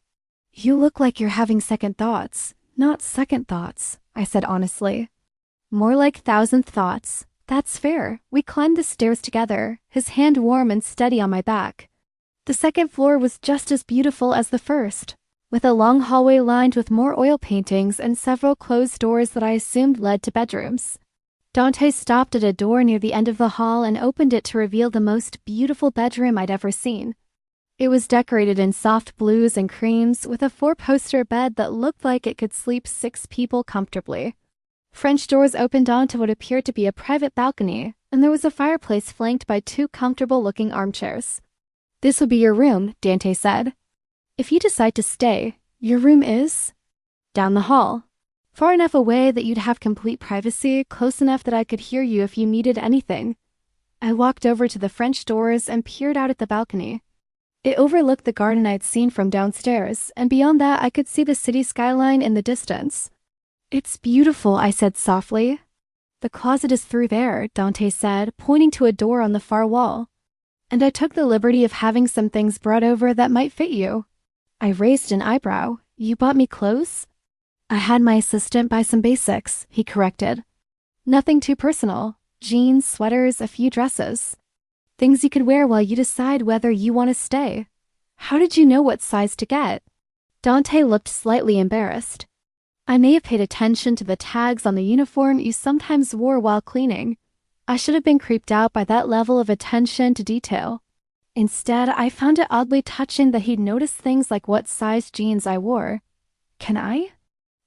"You look like you're having second thoughts." "Not second thoughts," I said honestly. "More like thousandth thoughts." "That's fair." We climbed the stairs together, his hand warm and steady on my back. The second floor was just as beautiful as the first, with a long hallway lined with more oil paintings and several closed doors that I assumed led to bedrooms. Dante stopped at a door near the end of the hall and opened it to reveal the most beautiful bedroom I'd ever seen. It was decorated in soft blues and creams, with a 4-poster bed that looked like it could sleep 6 people comfortably. French doors opened onto what appeared to be a private balcony, and there was a fireplace flanked by 2 comfortable-looking armchairs. "This will be your room," Dante said. "If you decide to stay, your room is down the hall. Far enough away that you'd have complete privacy, close enough that I could hear you if you needed anything." I walked over to the French doors and peered out at the balcony. It overlooked the garden I'd seen from downstairs, and beyond that I could see the city skyline in the distance. "It's beautiful," I said softly. "The closet is through there," Dante said, pointing to a door on the far wall. "And I took the liberty of having some things brought over that might fit you." I raised an eyebrow. "You bought me clothes?" "I had my assistant buy some basics," he corrected. "Nothing too personal. Jeans, sweaters, a few dresses. Things you could wear while you decide whether you want to stay." "How did you know what size to get?" Dante looked slightly embarrassed. "I may have paid attention to the tags on the uniform you sometimes wore while cleaning. I should have been creeped out by that level of attention to detail. Instead, I found it oddly touching that he'd noticed things like what size jeans I wore." "Can I?"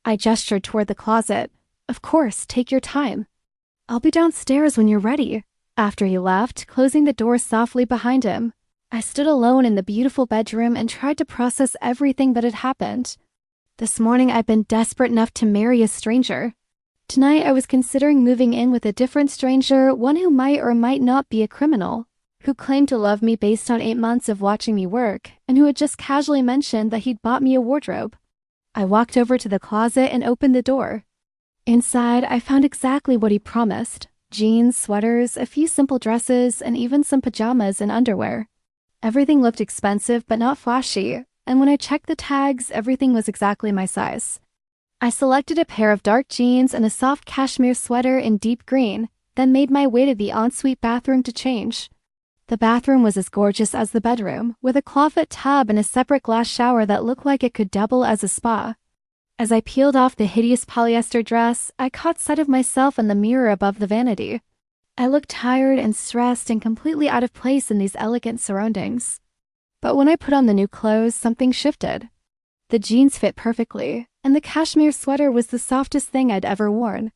I gestured toward the closet. "Of course, take your time. I'll be downstairs when you're ready." After he left, closing the door softly behind him, I stood alone in the beautiful bedroom and tried to process everything that had happened. This morning I'd been desperate enough to marry a stranger. Tonight I was considering moving in with a different stranger, one who might or might not be a criminal, who claimed to love me based on 8 months of watching me work, and who had just casually mentioned that he'd bought me a wardrobe. I walked over to the closet and opened the door. Inside, I found exactly what he promised. Jeans, sweaters, a few simple dresses, and even some pajamas and underwear. Everything looked expensive but not flashy, and when I checked the tags, everything was exactly my size. I selected a pair of dark jeans and a soft cashmere sweater in deep green, then made my way to the ensuite bathroom to change. The bathroom was as gorgeous as the bedroom, with a clawfoot tub and a separate glass shower that looked like it could double as a spa. As I peeled off the hideous polyester dress, I caught sight of myself in the mirror above the vanity. I looked tired and stressed and completely out of place in these elegant surroundings. But when I put on the new clothes, something shifted. The jeans fit perfectly, and the cashmere sweater was the softest thing I'd ever worn.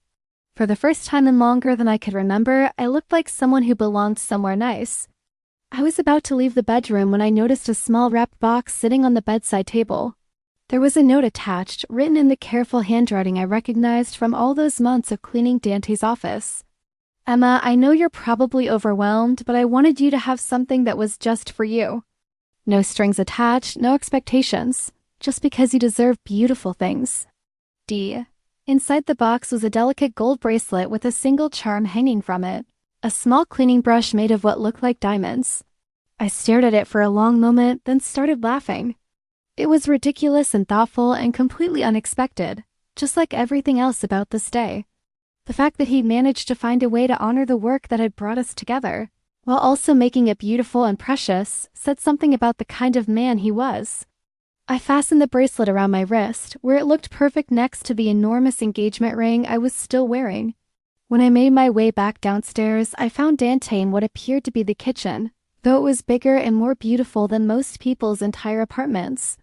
For the first time in longer than I could remember, I looked like someone who belonged somewhere nice. I was about to leave the bedroom when I noticed a small wrapped box sitting on the bedside table. There was a note attached, written in the careful handwriting I recognized from all those months of cleaning Dante's office. "Emma, I know you're probably overwhelmed, but I wanted you to have something that was just for you. No strings attached, no expectations, just because you deserve beautiful things. D." Inside the box was a delicate gold bracelet with a single charm hanging from it, a small cleaning brush made of what looked like diamonds. I stared at it for a long moment, then started laughing. It was ridiculous and thoughtful and completely unexpected, just like everything else about this day. The fact that he'd managed to find a way to honor the work that had brought us together, while also making it beautiful and precious, said something about the kind of man he was. I fastened the bracelet around my wrist, where it looked perfect next to the enormous engagement ring I was still wearing. When I made my way back downstairs, I found Dante in what appeared to be the kitchen, though it was bigger and more beautiful than most people's entire apartments.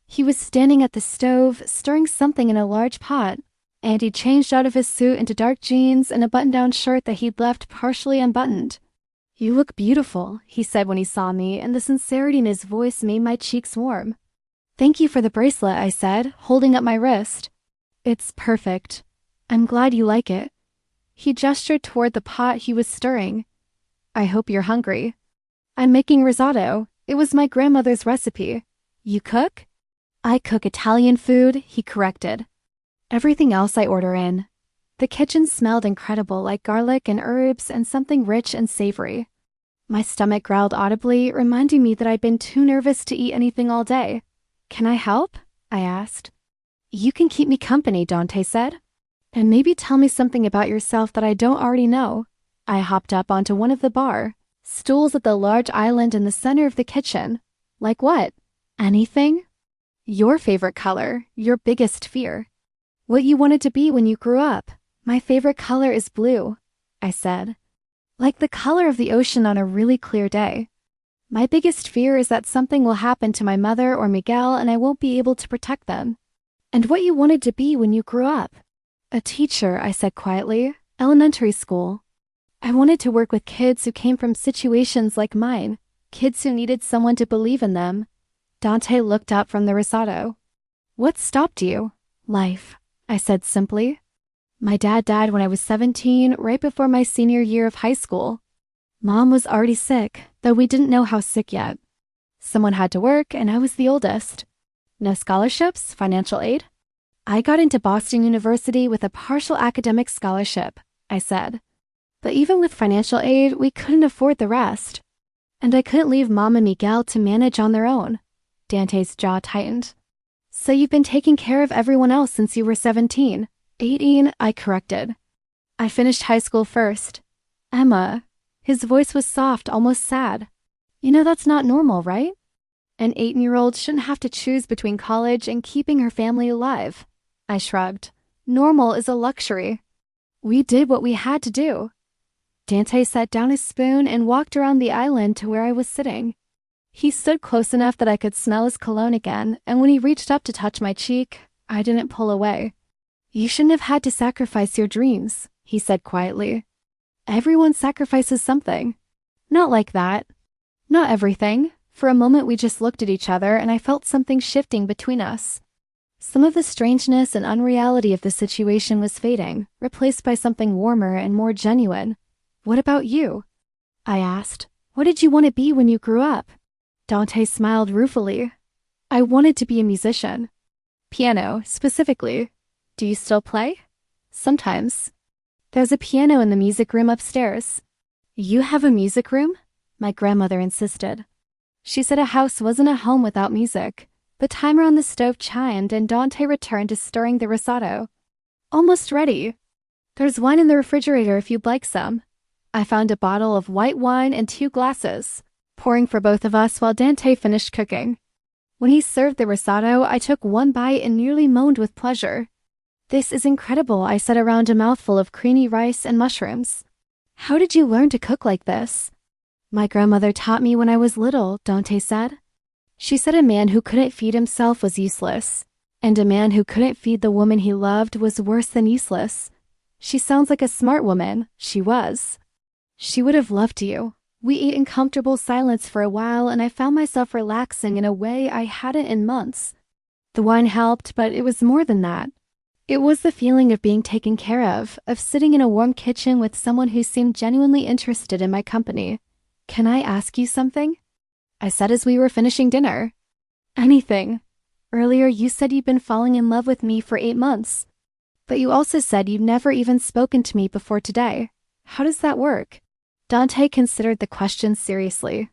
He was standing at the stove, stirring something in a large pot, and he changed out of his suit into dark jeans and a button-down shirt that he'd left partially unbuttoned. "You look beautiful," he said when he saw me, and the sincerity in his voice made my cheeks warm. "Thank you for the bracelet," I said, holding up my wrist. "It's perfect. I'm glad you like it." He gestured toward the pot he was stirring. I hope you're hungry. I'm making risotto. It was my grandmother's recipe. You cook? I cook Italian food, he corrected. Everything else I order in. The kitchen smelled incredible, like garlic and herbs and something rich and savory. My stomach growled audibly, reminding me that I'd been too nervous to eat anything all day. Can I help? I asked. You can keep me company, Dante said. And maybe tell me something about yourself that I don't already know. I hopped up onto one of the bar stools at the large island in the center of the kitchen. Like what? Anything? Your favorite color, your biggest fear. What you wanted to be when you grew up. My favorite color is blue, I said. Like the color of the ocean on a really clear day. My biggest fear is that something will happen to my mother or Miguel and I won't be able to protect them. And what you wanted to be when you grew up. A teacher, I said quietly. Elementary school. I wanted to work with kids who came from situations like mine, kids who needed someone to believe in them. Dante looked up from the risotto. What stopped you? Life, I said simply. My dad died when I was 17, right before my senior year of high school. Mom was already sick, though we didn't know how sick yet. Someone had to work, and I was the oldest. No scholarships, financial aid? I got into Boston University with a partial academic scholarship, I said. But even with financial aid, we couldn't afford the rest. And I couldn't leave Mom and Miguel to manage on their own. Dante's jaw tightened. So you've been taking care of everyone else since you were 17. 18, I corrected. I finished high school first. Emma. His voice was soft, almost sad. You know that's not normal, right? An 18-year-old shouldn't have to choose between college and keeping her family alive. I shrugged. Normal is a luxury. We did what we had to do. Dante set down his spoon and walked around the island to where I was sitting. He stood close enough that I could smell his cologne again, and when he reached up to touch my cheek, I didn't pull away. You shouldn't have had to sacrifice your dreams, he said quietly. Everyone sacrifices something. Not like that. Not everything. For a moment we just looked at each other and I felt something shifting between us. Some of the strangeness and unreality of the situation was fading, replaced by something warmer and more genuine. What about you? I asked. What did you want to be when you grew up? Dante smiled ruefully. I wanted to be a musician. Piano, specifically. Do you still play? Sometimes. There's a piano in the music room upstairs. You have a music room? My grandmother insisted. She said a house wasn't a home without music. The timer on the stove chimed and Dante returned to stirring the risotto. Almost ready. There's wine in the refrigerator if you'd like some. I found a bottle of white wine and 2 glasses, pouring for both of us while Dante finished cooking. When he served the risotto, I took one bite and nearly moaned with pleasure. This is incredible, I said around a mouthful of creamy rice and mushrooms. How did you learn to cook like this? My grandmother taught me when I was little, Dante said. She said a man who couldn't feed himself was useless, and a man who couldn't feed the woman he loved was worse than useless. She sounds like a smart woman. She was. She would have loved you. We ate in comfortable silence for a while, and I found myself relaxing in a way I hadn't in months. The wine helped, but it was more than that. It was the feeling of being taken care of sitting in a warm kitchen with someone who seemed genuinely interested in my company. Can I ask you something? I said as we were finishing dinner. Anything. Earlier you said you'd been falling in love with me for 8 months. But you also said you'd never even spoken to me before today. How does that work? Dante considered the question seriously.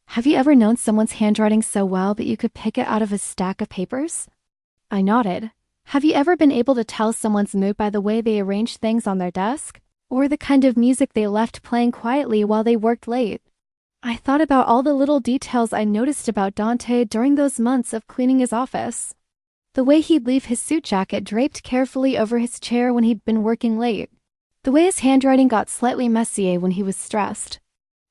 Have you ever known someone's handwriting so well that you could pick it out of a stack of papers? I nodded. Have you ever been able to tell someone's mood by the way they arranged things on their desk? Or the kind of music they left playing quietly while they worked late? I thought about all the little details I noticed about Dante during those months of cleaning his office. The way he'd leave his suit jacket draped carefully over his chair when he'd been working late. The way his handwriting got slightly messy when he was stressed.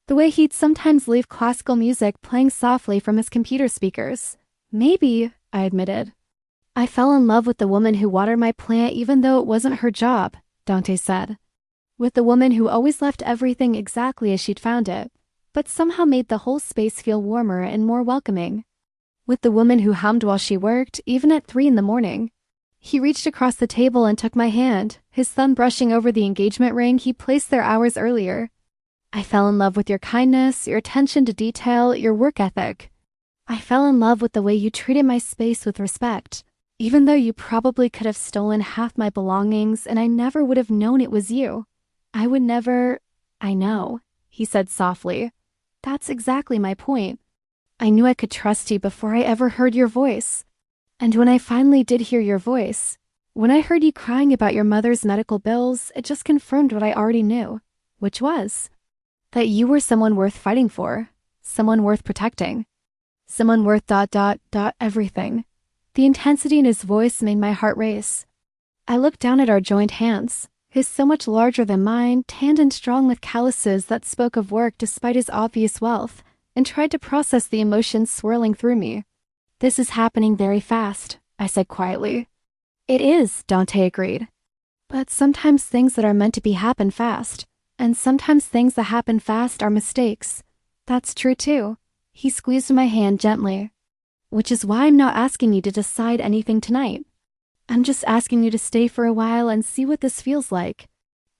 The way he'd sometimes leave classical music playing softly from his computer speakers. Maybe, I admitted. I fell in love with the woman who watered my plant even though it wasn't her job, Dante said. With the woman who always left everything exactly as she'd found it, but somehow made the whole space feel warmer and more welcoming. With the woman who hummed while she worked, even at 3 a.m. He reached across the table and took my hand, his thumb brushing over the engagement ring he placed there hours earlier. I fell in love with your kindness, your attention to detail, your work ethic. I fell in love with the way you treated my space with respect, even though you probably could have stolen half my belongings and I never would have known it was you. I would never... I know, he said softly. That's exactly my point. I knew I could trust you before I ever heard your voice. And when I finally did hear your voice, when I heard you crying about your mother's medical bills, it just confirmed what I already knew, which was that you were someone worth fighting for, someone worth protecting, someone worth ... everything. The intensity in his voice made my heart race. I looked down at our joined hands, his so much larger than mine, tanned and strong with calluses that spoke of work despite his obvious wealth, and tried to process the emotions swirling through me. This is happening very fast, I said quietly. It is, Dante agreed. But sometimes things that are meant to be happen fast, and sometimes things that happen fast are mistakes. That's true too. He squeezed my hand gently. Which is why I'm not asking you to decide anything tonight. I'm just asking you to stay for a while and see what this feels like.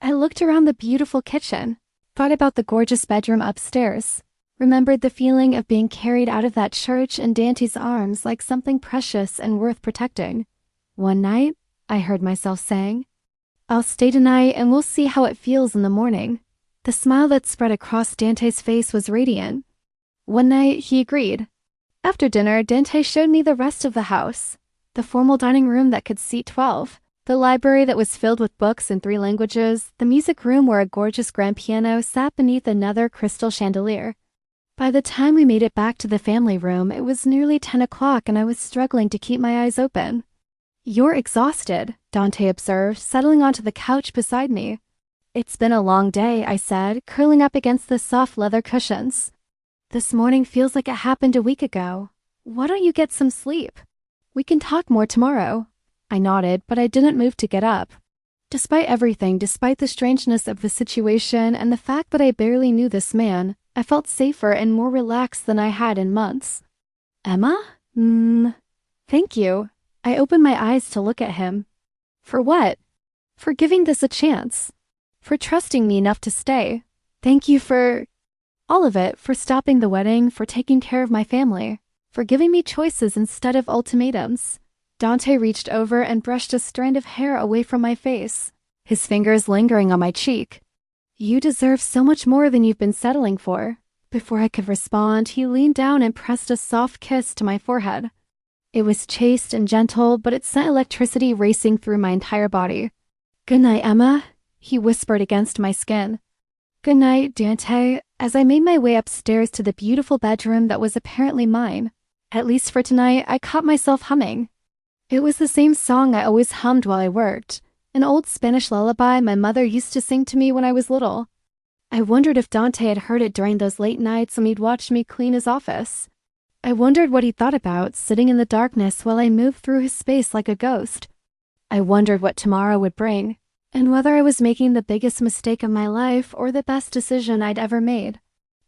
I looked around the beautiful kitchen, thought about the gorgeous bedroom upstairs, remembered the feeling of being carried out of that church in Dante's arms like something precious and worth protecting. One night, I heard myself saying, I'll stay tonight and we'll see how it feels in the morning. The smile that spread across Dante's face was radiant. One night, he agreed. After dinner, Dante showed me the rest of the house. The formal dining room that could seat 12, the library that was filled with books in 3 languages, the music room where a gorgeous grand piano sat beneath another crystal chandelier. By the time we made it back to the family room, it was nearly 10 o'clock and I was struggling to keep my eyes open. You're exhausted, Dante observed, settling onto the couch beside me. It's been a long day, I said, curling up against the soft leather cushions. This morning feels like it happened a week ago. Why don't you get some sleep? We can talk more tomorrow. I nodded, but I didn't move to get up. Despite everything, despite the strangeness of the situation and the fact that I barely knew this man, I felt safer and more relaxed than I had in months. Emma? Thank you. I opened my eyes to look at him. For what? For giving this a chance. For trusting me enough to stay. Thank you for... all of it, for stopping the wedding, for taking care of my family, for giving me choices instead of ultimatums. Dante reached over and brushed a strand of hair away from my face, his fingers lingering on my cheek. You deserve so much more than you've been settling for. Before I could respond, he leaned down and pressed a soft kiss to my forehead. It was chaste and gentle, but it sent electricity racing through my entire body. Good night, Emma, he whispered against my skin. Good night, Dante, as I made my way upstairs to the beautiful bedroom that was apparently mine. At least for tonight, I caught myself humming. It was the same song I always hummed while I worked, an old Spanish lullaby my mother used to sing to me when I was little. I wondered if Dante had heard it during those late nights when he'd watched me clean his office. I wondered what he thought about, sitting in the darkness while I moved through his space like a ghost. I wondered what tomorrow would bring, and whether I was making the biggest mistake of my life or the best decision I'd ever made.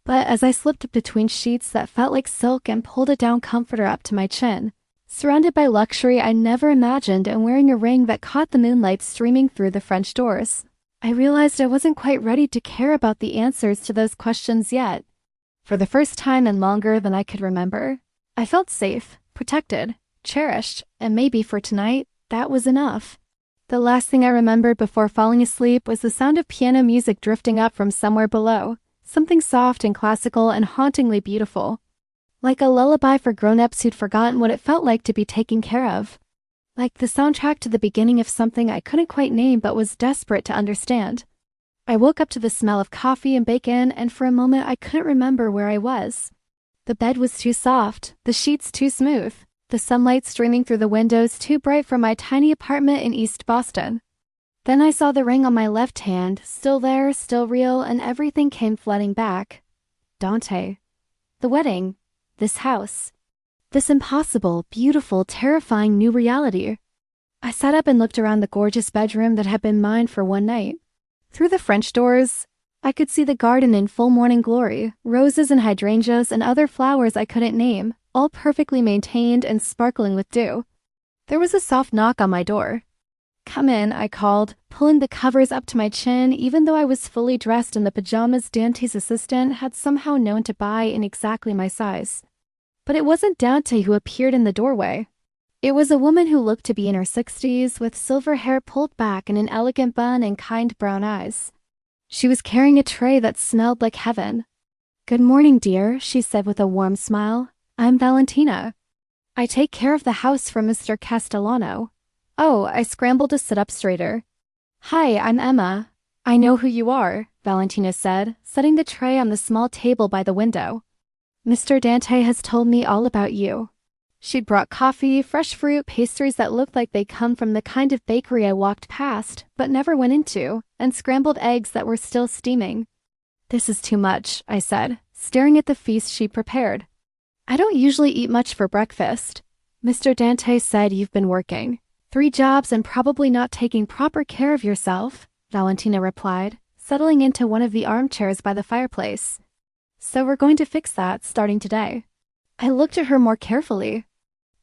But as I slipped between sheets that felt like silk and pulled a down comforter up to my chin, surrounded by luxury I never imagined and wearing a ring that caught the moonlight streaming through the French doors, I realized I wasn't quite ready to care about the answers to those questions yet. For the first time in longer than I could remember, I felt safe, protected, cherished, and maybe for tonight, that was enough. The last thing I remembered before falling asleep was the sound of piano music drifting up from somewhere below, something soft and classical and hauntingly beautiful. Like a lullaby for grown-ups who'd forgotten what it felt like to be taken care of. Like the soundtrack to the beginning of something I couldn't quite name but was desperate to understand. I woke up to the smell of coffee and bacon, and for a moment I couldn't remember where I was. The bed was too soft, the sheets too smooth, the sunlight streaming through the windows too bright for my tiny apartment in East Boston. Then I saw the ring on my left hand, still there, still real, and everything came flooding back. Dante. The wedding. This house. This impossible, beautiful, terrifying new reality. I sat up and looked around the gorgeous bedroom that had been mine for one night. Through the French doors, I could see the garden in full morning glory, roses and hydrangeas and other flowers I couldn't name, all perfectly maintained and sparkling with dew. There was a soft knock on my door. Come in, I called, pulling the covers up to my chin even though I was fully dressed in the pajamas Dante's assistant had somehow known to buy in exactly my size. But it wasn't Dante who appeared in the doorway. It was a woman who looked to be in her 60s with silver hair pulled back in an elegant bun and kind brown eyes. She was carrying a tray that smelled like heaven. "Good morning, dear," she said with a warm smile. "I'm Valentina. I take care of the house for Mr. Castellano." Oh, I scrambled to sit up straighter. "Hi, I'm Emma. I know who you are," Valentina said, setting the tray on the small table by the window. "Mr. Dante has told me all about you." She'd brought coffee, fresh fruit, pastries that looked like they'd come from the kind of bakery I walked past but never went into, and scrambled eggs that were still steaming. "This is too much," I said, staring at the feast she'd prepared. "I don't usually eat much for breakfast. Mr. Dante said you've been working 3 jobs and probably not taking proper care of yourself," Valentina replied, settling into one of the armchairs by the fireplace. "So we're going to fix that starting today." I looked at her more carefully.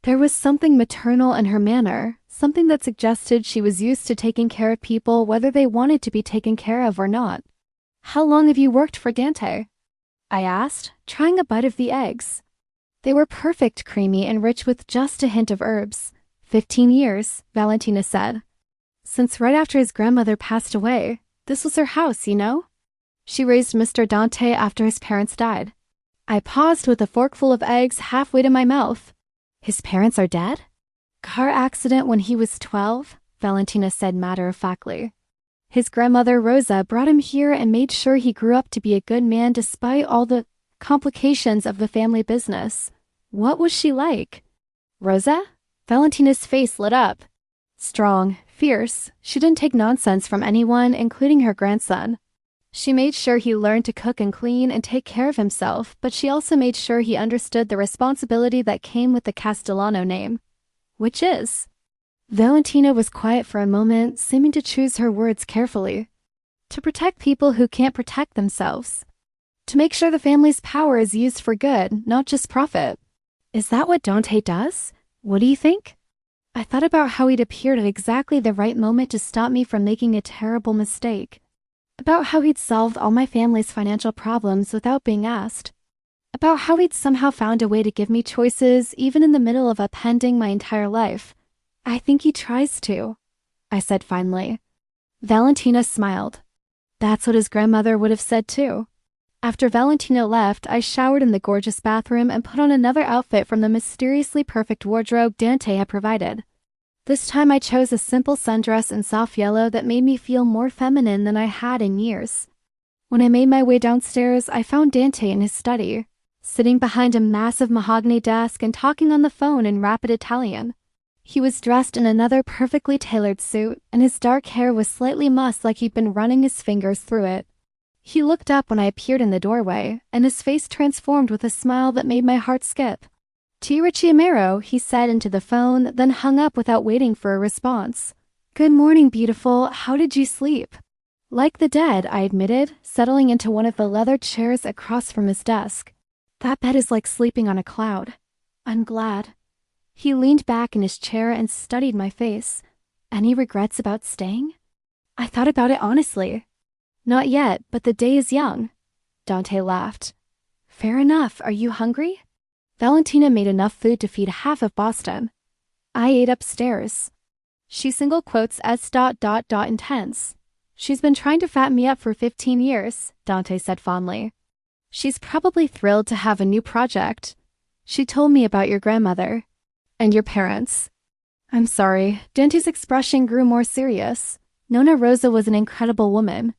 There was something maternal in her manner, something that suggested she was used to taking care of people whether they wanted to be taken care of or not. "How long have you worked for Dante?" I asked, trying a bite of the eggs. They were perfect, creamy, and rich with just a hint of herbs. 15 years, Valentina said. "Since right after his grandmother passed away. This was her house, you know?" She raised Mr. Dante after his parents died. I paused with a forkful of eggs halfway to my mouth. "His parents are dead?" "Car accident when he was 12, Valentina said matter-of-factly. "His grandmother, Rosa, brought him here and made sure he grew up to be a good man despite all the complications of the family business." "What was she like?" "Rosa?" Valentina's face lit up. "Strong, fierce. She didn't take nonsense from anyone, including her grandson. She made sure he learned to cook and clean and take care of himself, but she also made sure he understood the responsibility that came with the Castellano name." "Which is?" Valentina was quiet for a moment, seeming to choose her words carefully. "To protect people who can't protect themselves. To make sure the family's power is used for good, not just profit." "Is that what Dante does? What do you think?" I thought about how he'd appeared at exactly the right moment to stop me from making a terrible mistake. About how he'd solved all my family's financial problems without being asked. About how he'd somehow found a way to give me choices even in the middle of upending my entire life. "I think he tries to," I said finally. Valentina smiled. That's what his grandmother would have said too. After Valentina left, I showered in the gorgeous bathroom and put on another outfit from the mysteriously perfect wardrobe Dante had provided. This time I chose a simple sundress in soft yellow that made me feel more feminine than I had in years. When I made my way downstairs, I found Dante in his study, sitting behind a massive mahogany desk and talking on the phone in rapid Italian. He was dressed in another perfectly tailored suit, and his dark hair was slightly mussed like he'd been running his fingers through it. He looked up when I appeared in the doorway, and his face transformed with a smile that made my heart skip. "Ti Ricciamero," he said into the phone, then hung up without waiting for a response. "Good morning, beautiful. How did you sleep?" "Like the dead," I admitted, settling into one of the leather chairs across from his desk. "That bed is like sleeping on a cloud." "I'm glad." He leaned back in his chair and studied my face. "Any regrets about staying?" I thought about it honestly. "Not yet, but the day is young." Dante laughed. "Fair enough. Are you hungry?" Valentina made enough food to feed half of Boston. I ate upstairs. She single quotes S. intense. "She's been trying to fatten me up for 15 years, Dante said fondly. "She's probably thrilled to have a new project. She told me about your grandmother. And your parents." "I'm sorry." Dante's expression grew more serious. "Nonna Rosa was an incredible woman.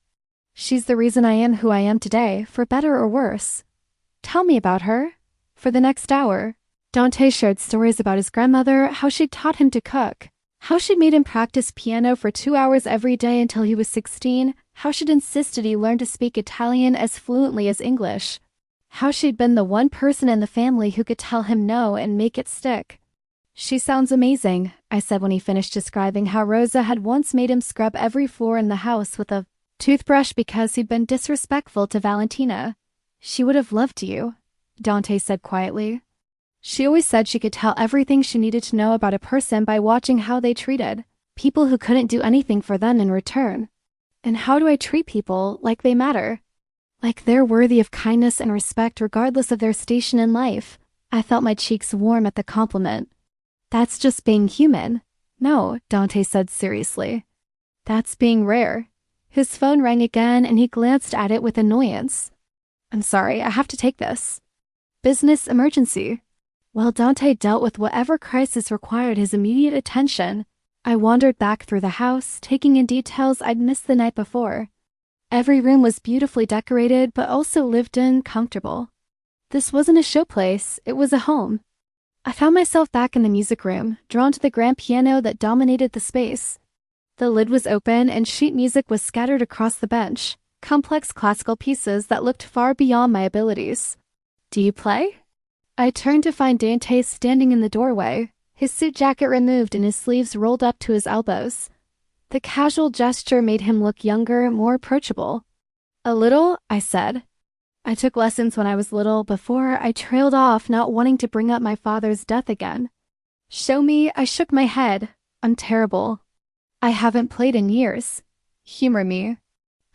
She's the reason I am who I am today, for better or worse." "Tell me about her." For the next hour, Dante shared stories about his grandmother, how she'd taught him to cook, how she'd made him practice piano for 2 hours every day until he was 16, how she'd insisted he learn to speak Italian as fluently as English, how she'd been the one person in the family who could tell him no and make it stick. "She sounds amazing," I said when he finished describing how Rosa had once made him scrub every floor in the house with a toothbrush because he'd been disrespectful to Valentina. "She would have loved you," Dante said quietly. "She always said she could tell everything she needed to know about a person by watching how they treated People who couldn't do anything for them in return. And how do I treat people like they matter? Like they're worthy of kindness and respect regardless of their station in life. I felt my cheeks warm at the compliment. That's just being human. No, Dante said seriously. That's being rare. His phone rang again and he glanced at it with annoyance. I'm sorry, I have to take this. Business emergency. While Dante dealt with whatever crisis required his immediate attention, I wandered back through the house, taking in details I'd missed the night before. Every room was beautifully decorated, but also lived in, comfortable. This wasn't a showplace, it was a home. I found myself back in the music room, drawn to the grand piano that dominated the space. The lid was open and sheet music was scattered across the bench, complex classical pieces that looked far beyond my abilities. Do you play? I turned to find Dante standing in the doorway, his suit jacket removed and his sleeves rolled up to his elbows. The casual gesture made him look younger, more approachable. A little, I said. I took lessons when I was little before I trailed off, not wanting to bring up my father's death again. Show me, I shook my head. I'm terrible. I haven't played in years. Humor me.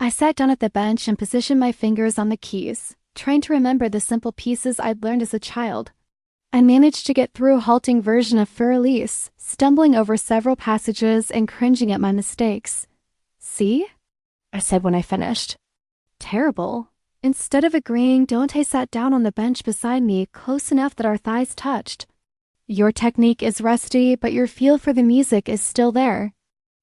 I sat down at the bench and positioned my fingers on the keys, trying to remember the simple pieces I'd learned as a child. I managed to get through a halting version of Fur Elise, stumbling over several passages and cringing at my mistakes. See? I said when I finished. Terrible. Instead of agreeing, Dante sat down on the bench beside me, close enough that our thighs touched. Your technique is rusty, but your feel for the music is still there.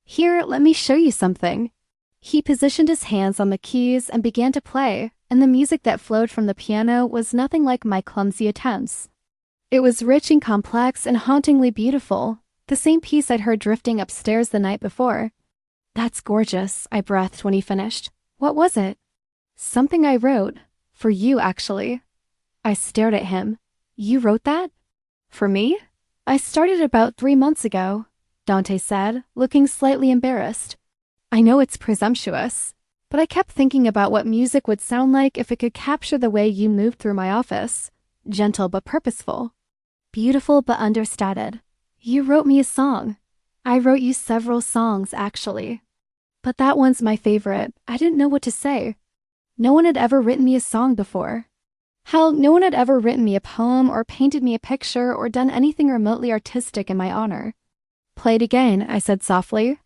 Here, let me show you something. He positioned his hands on the keys and began to play, and the music that flowed from the piano was nothing like my clumsy attempts. It was rich and complex and hauntingly beautiful, the same piece I'd heard drifting upstairs the night before. That's gorgeous, I breathed when he finished. What was it? Something I wrote. For you, actually. I stared at him. You wrote that? For me? I started about 3 months ago, Dante said, looking slightly embarrassed. I know it's presumptuous, but I kept thinking about what music would sound like if it could capture the way you moved through my office. Gentle but purposeful. Beautiful but understated. You wrote me a song. I wrote you several songs, actually. But that one's my favorite. I didn't know what to say. No one had ever written me a song before. Hell, no one had ever written me a poem or painted me a picture or done anything remotely artistic in my honor. Play it again, I said softly.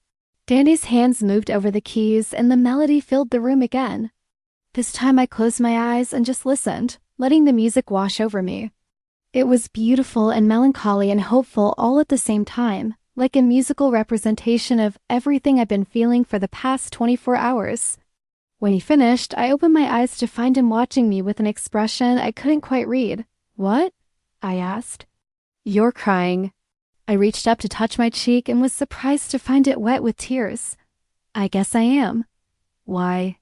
Dandy's hands moved over the keys and the melody filled the room again. This time I closed my eyes and just listened, letting the music wash over me. It was beautiful and melancholy and hopeful all at the same time, like a musical representation of everything I've been feeling for the past 24 hours. When he finished, I opened my eyes to find him watching me with an expression I couldn't quite read. What? I asked. You're crying. I reached up to touch my cheek and was surprised to find it wet with tears. I guess I am. Why?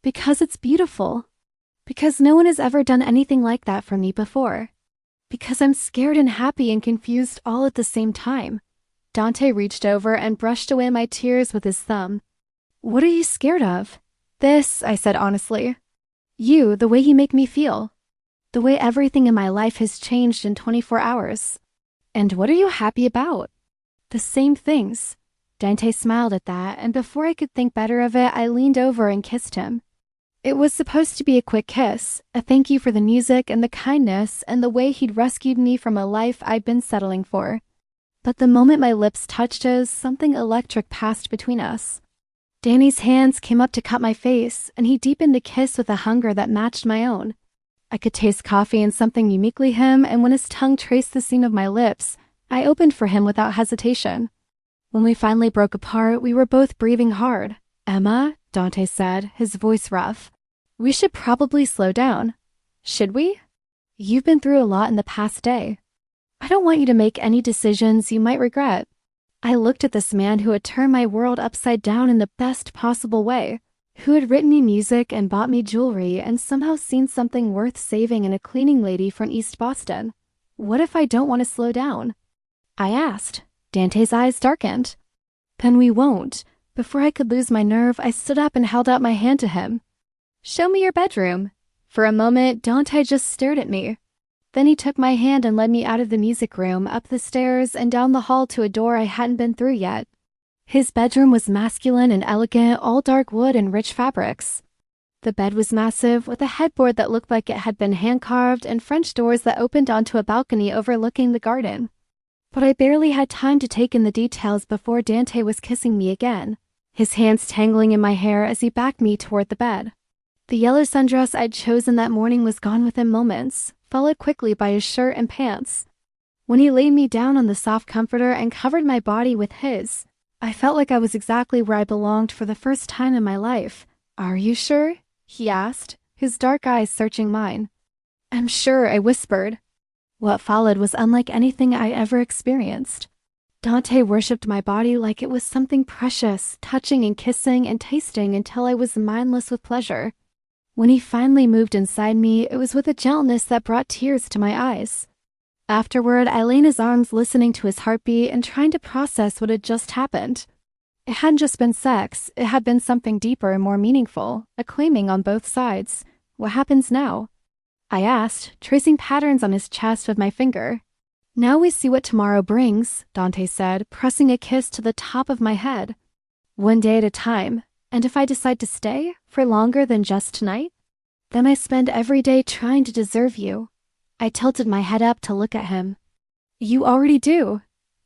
Because it's beautiful. Because no one has ever done anything like that for me before. Because I'm scared and happy and confused all at the same time. Dante reached over and brushed away my tears with his thumb. What are you scared of? This, I said honestly. You, the way you make me feel. The way everything in my life has changed in 24 hours. And what are you happy about? The same things. Dante smiled at that, and before I could think better of it, I leaned over and kissed him. It was supposed to be a quick kiss, a thank you for the music and the kindness and the way he'd rescued me from a life I'd been settling for. But the moment my lips touched his, something electric passed between us. Danny's hands came up to cut my face, and he deepened the kiss with a hunger that matched my own. I could taste coffee and something uniquely him, and when his tongue traced the seam of my lips, I opened for him without hesitation. When we finally broke apart, we were both breathing hard. Emma, Dante said, his voice rough. We should probably slow down. Should we? You've been through a lot in the past day. I don't want you to make any decisions you might regret. I looked at this man who had turned my world upside down in the best possible way, who had written me music and bought me jewelry and somehow seen something worth saving in a cleaning lady from East Boston. What if I don't want to slow down? I asked. Dante's eyes darkened. Then we won't. Before I could lose my nerve, I stood up and held out my hand to him. Show me your bedroom. For a moment, Dante just stared at me. Then he took my hand and led me out of the music room, up the stairs, and down the hall to a door I hadn't been through yet. His bedroom was masculine and elegant, all dark wood and rich fabrics. The bed was massive, with a headboard that looked like it had been hand-carved and French doors that opened onto a balcony overlooking the garden. But I barely had time to take in the details before Dante was kissing me again, his hands tangling in my hair as he backed me toward the bed. The yellow sundress I'd chosen that morning was gone within moments, followed quickly by his shirt and pants. When he laid me down on the soft comforter and covered my body with his, I felt like I was exactly where I belonged for the first time in my life. "Are you sure?" he asked, his dark eyes searching mine. "I'm sure," I whispered. What followed was unlike anything I ever experienced. Dante worshipped my body like it was something precious, touching and kissing and tasting until I was mindless with pleasure. When he finally moved inside me, it was with a gentleness that brought tears to my eyes. Afterward, I lay in his arms listening to his heartbeat and trying to process what had just happened. It hadn't just been sex, it had been something deeper and more meaningful, a claiming on both sides. What happens now? I asked, tracing patterns on his chest with my finger. "Now we see what tomorrow brings," Dante said, pressing a kiss to the top of my head. "One day at a time, and if I decide to stay, for longer than just tonight, then I spend every day trying to deserve you." I tilted my head up to look at him. "You already do."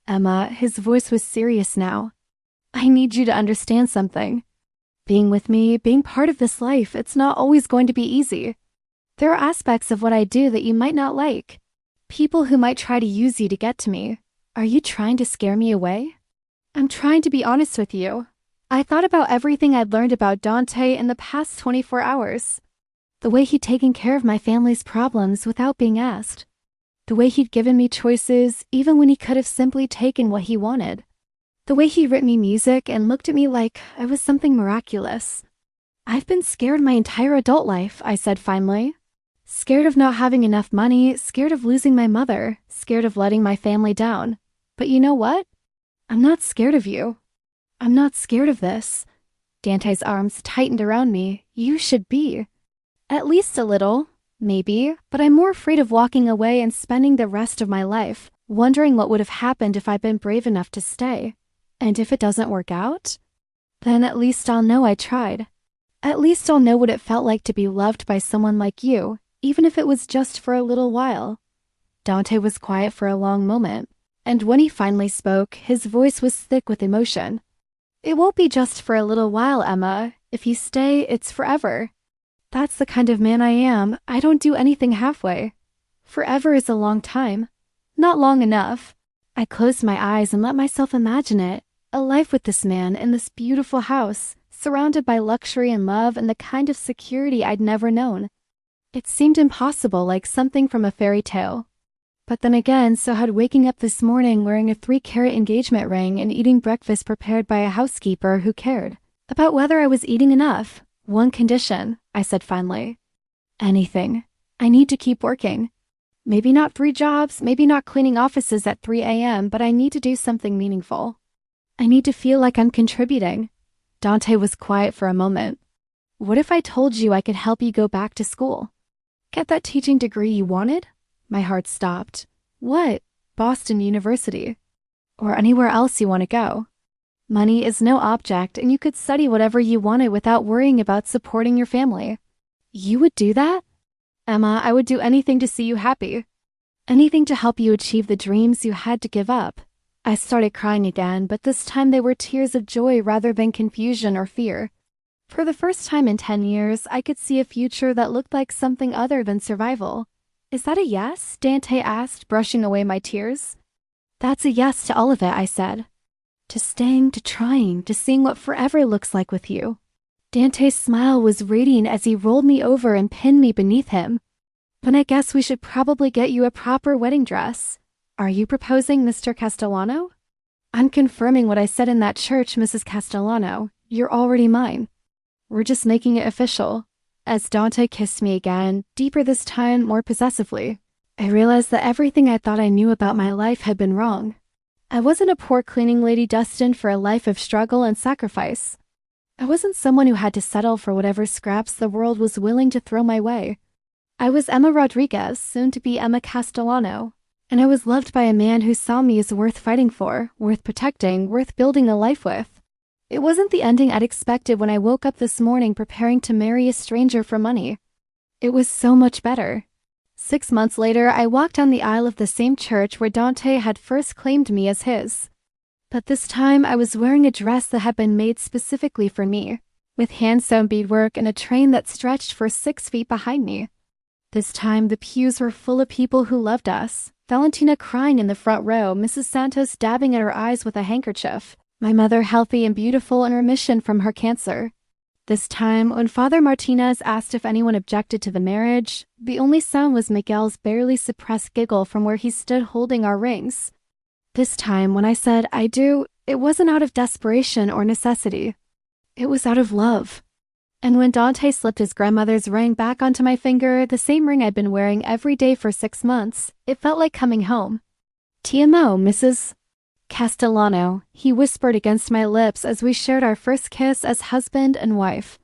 "Emma," his voice was serious now. "I need you to understand something. Being with me, being part of this life, it's not always going to be easy. There are aspects of what I do that you might not like. People who might try to use you to get to me. Are you trying to scare me away?" "I'm trying to be honest with you." I thought about everything I'd learned about Dante in the past 24 hours. The way he'd taken care of my family's problems without being asked. The way he'd given me choices even when he could have simply taken what he wanted. The way he written me music and looked at me like I was something miraculous. "I've been scared my entire adult life," I said finally. Scared of not having enough money, scared of losing my mother, scared of letting my family down. But you know what? I'm not scared of you. I'm not scared of this. Dante's arms tightened around me. You should be. At least a little, maybe, but I'm more afraid of walking away and spending the rest of my life wondering what would have happened if I'd been brave enough to stay. And if it doesn't work out, then at least I'll know I tried. At least I'll know what it felt like to be loved by someone like you, even if it was just for a little while. Dante was quiet for a long moment, and when he finally spoke, his voice was thick with emotion. "It won't be just for a little while, Emma. If you stay, it's forever. That's the kind of man I am. I don't do anything halfway. Forever is a long time. Not long enough." I closed my eyes and let myself imagine it. A life with this man in this beautiful house, surrounded by luxury and love and the kind of security I'd never known. It seemed impossible, like something from a fairy tale. But then again, so had waking up this morning wearing a 3-carat engagement ring and eating breakfast prepared by a housekeeper who cared about whether I was eating enough. "One condition," I said finally. "Anything. I need to keep working. Maybe not 3 jobs, maybe not cleaning offices at 3 a.m., but I need to do something meaningful. I need to feel like I'm contributing." Dante was quiet for a moment. "What if I told you I could help you go back to school? Get that teaching degree you wanted?" My heart stopped. "What? Boston University? Or anywhere else you want to go? Money is no object, and you could study whatever you wanted without worrying about supporting your family." "You would do that?" "Emma, I would do anything to see you happy. Anything to help you achieve the dreams you had to give up." I started crying again, but this time they were tears of joy rather than confusion or fear. For the first time in 10 years, I could see a future that looked like something other than survival. "Is that a yes?" Dante asked, brushing away my tears. "That's a yes to all of it," I said. "To staying, to trying, to seeing what forever looks like with you." Dante's smile was radiant as he rolled me over and pinned me beneath him. "But I guess we should probably get you a proper wedding dress. Are you proposing, Mr. Castellano?" "I'm confirming what I said in that church, Mrs. Castellano. You're already mine. We're just making it official." As Dante kissed me again, deeper this time, more possessively, I realized that everything I thought I knew about my life had been wrong. I wasn't a poor cleaning lady destined for a life of struggle and sacrifice. I wasn't someone who had to settle for whatever scraps the world was willing to throw my way. I was Emma Rodriguez, soon to be Emma Castellano. And I was loved by a man who saw me as worth fighting for, worth protecting, worth building a life with. It wasn't the ending I'd expected when I woke up this morning preparing to marry a stranger for money. It was so much better. 6 months later, I walked down the aisle of the same church where Dante had first claimed me as his. But this time, I was wearing a dress that had been made specifically for me, with hand-sewn beadwork and a train that stretched for 6 feet behind me. This time, the pews were full of people who loved us. Valentina crying in the front row, Mrs. Santos dabbing at her eyes with a handkerchief, my mother healthy and beautiful in remission from her cancer. This time, when Father Martinez asked if anyone objected to the marriage, the only sound was Miguel's barely suppressed giggle from where he stood holding our rings. This time, when I said, "I do," it wasn't out of desperation or necessity. It was out of love. And when Dante slipped his grandmother's ring back onto my finger, the same ring I'd been wearing every day for 6 months, it felt like coming home. "TMO, Mrs. Castellano," he whispered against my lips as we shared our first kiss as husband and wife.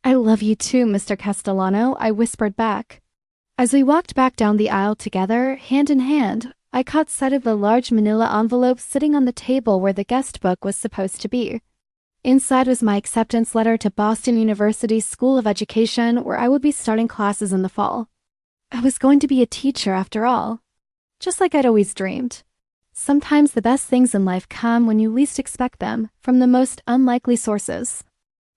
"I love you too, Mr. Castellano," I whispered back. As we walked back down the aisle together, hand in hand, I caught sight of the large manila envelope sitting on the table where the guest book was supposed to be. Inside was my acceptance letter to Boston University School of Education, where I would be starting classes in the fall. I was going to be a teacher after all, just like I'd always dreamed. Sometimes the best things in life come when you least expect them, from the most unlikely sources.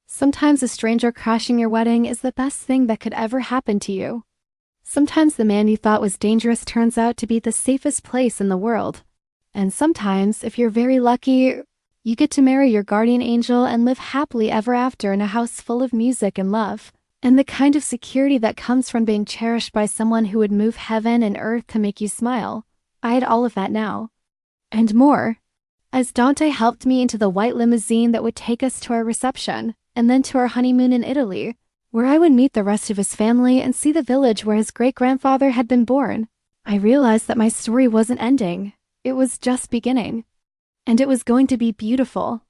Sometimes a stranger crashing your wedding is the best thing that could ever happen to you. Sometimes the man you thought was dangerous turns out to be the safest place in the world. And sometimes, if you're very lucky, you get to marry your guardian angel and live happily ever after in a house full of music and love, and the kind of security that comes from being cherished by someone who would move heaven and earth to make you smile. I had all of that now. And more. As Dante helped me into the white limousine that would take us to our reception, and then to our honeymoon in Italy, where I would meet the rest of his family and see the village where his great-grandfather had been born, I realized that my story wasn't ending. It was just beginning. And it was going to be beautiful.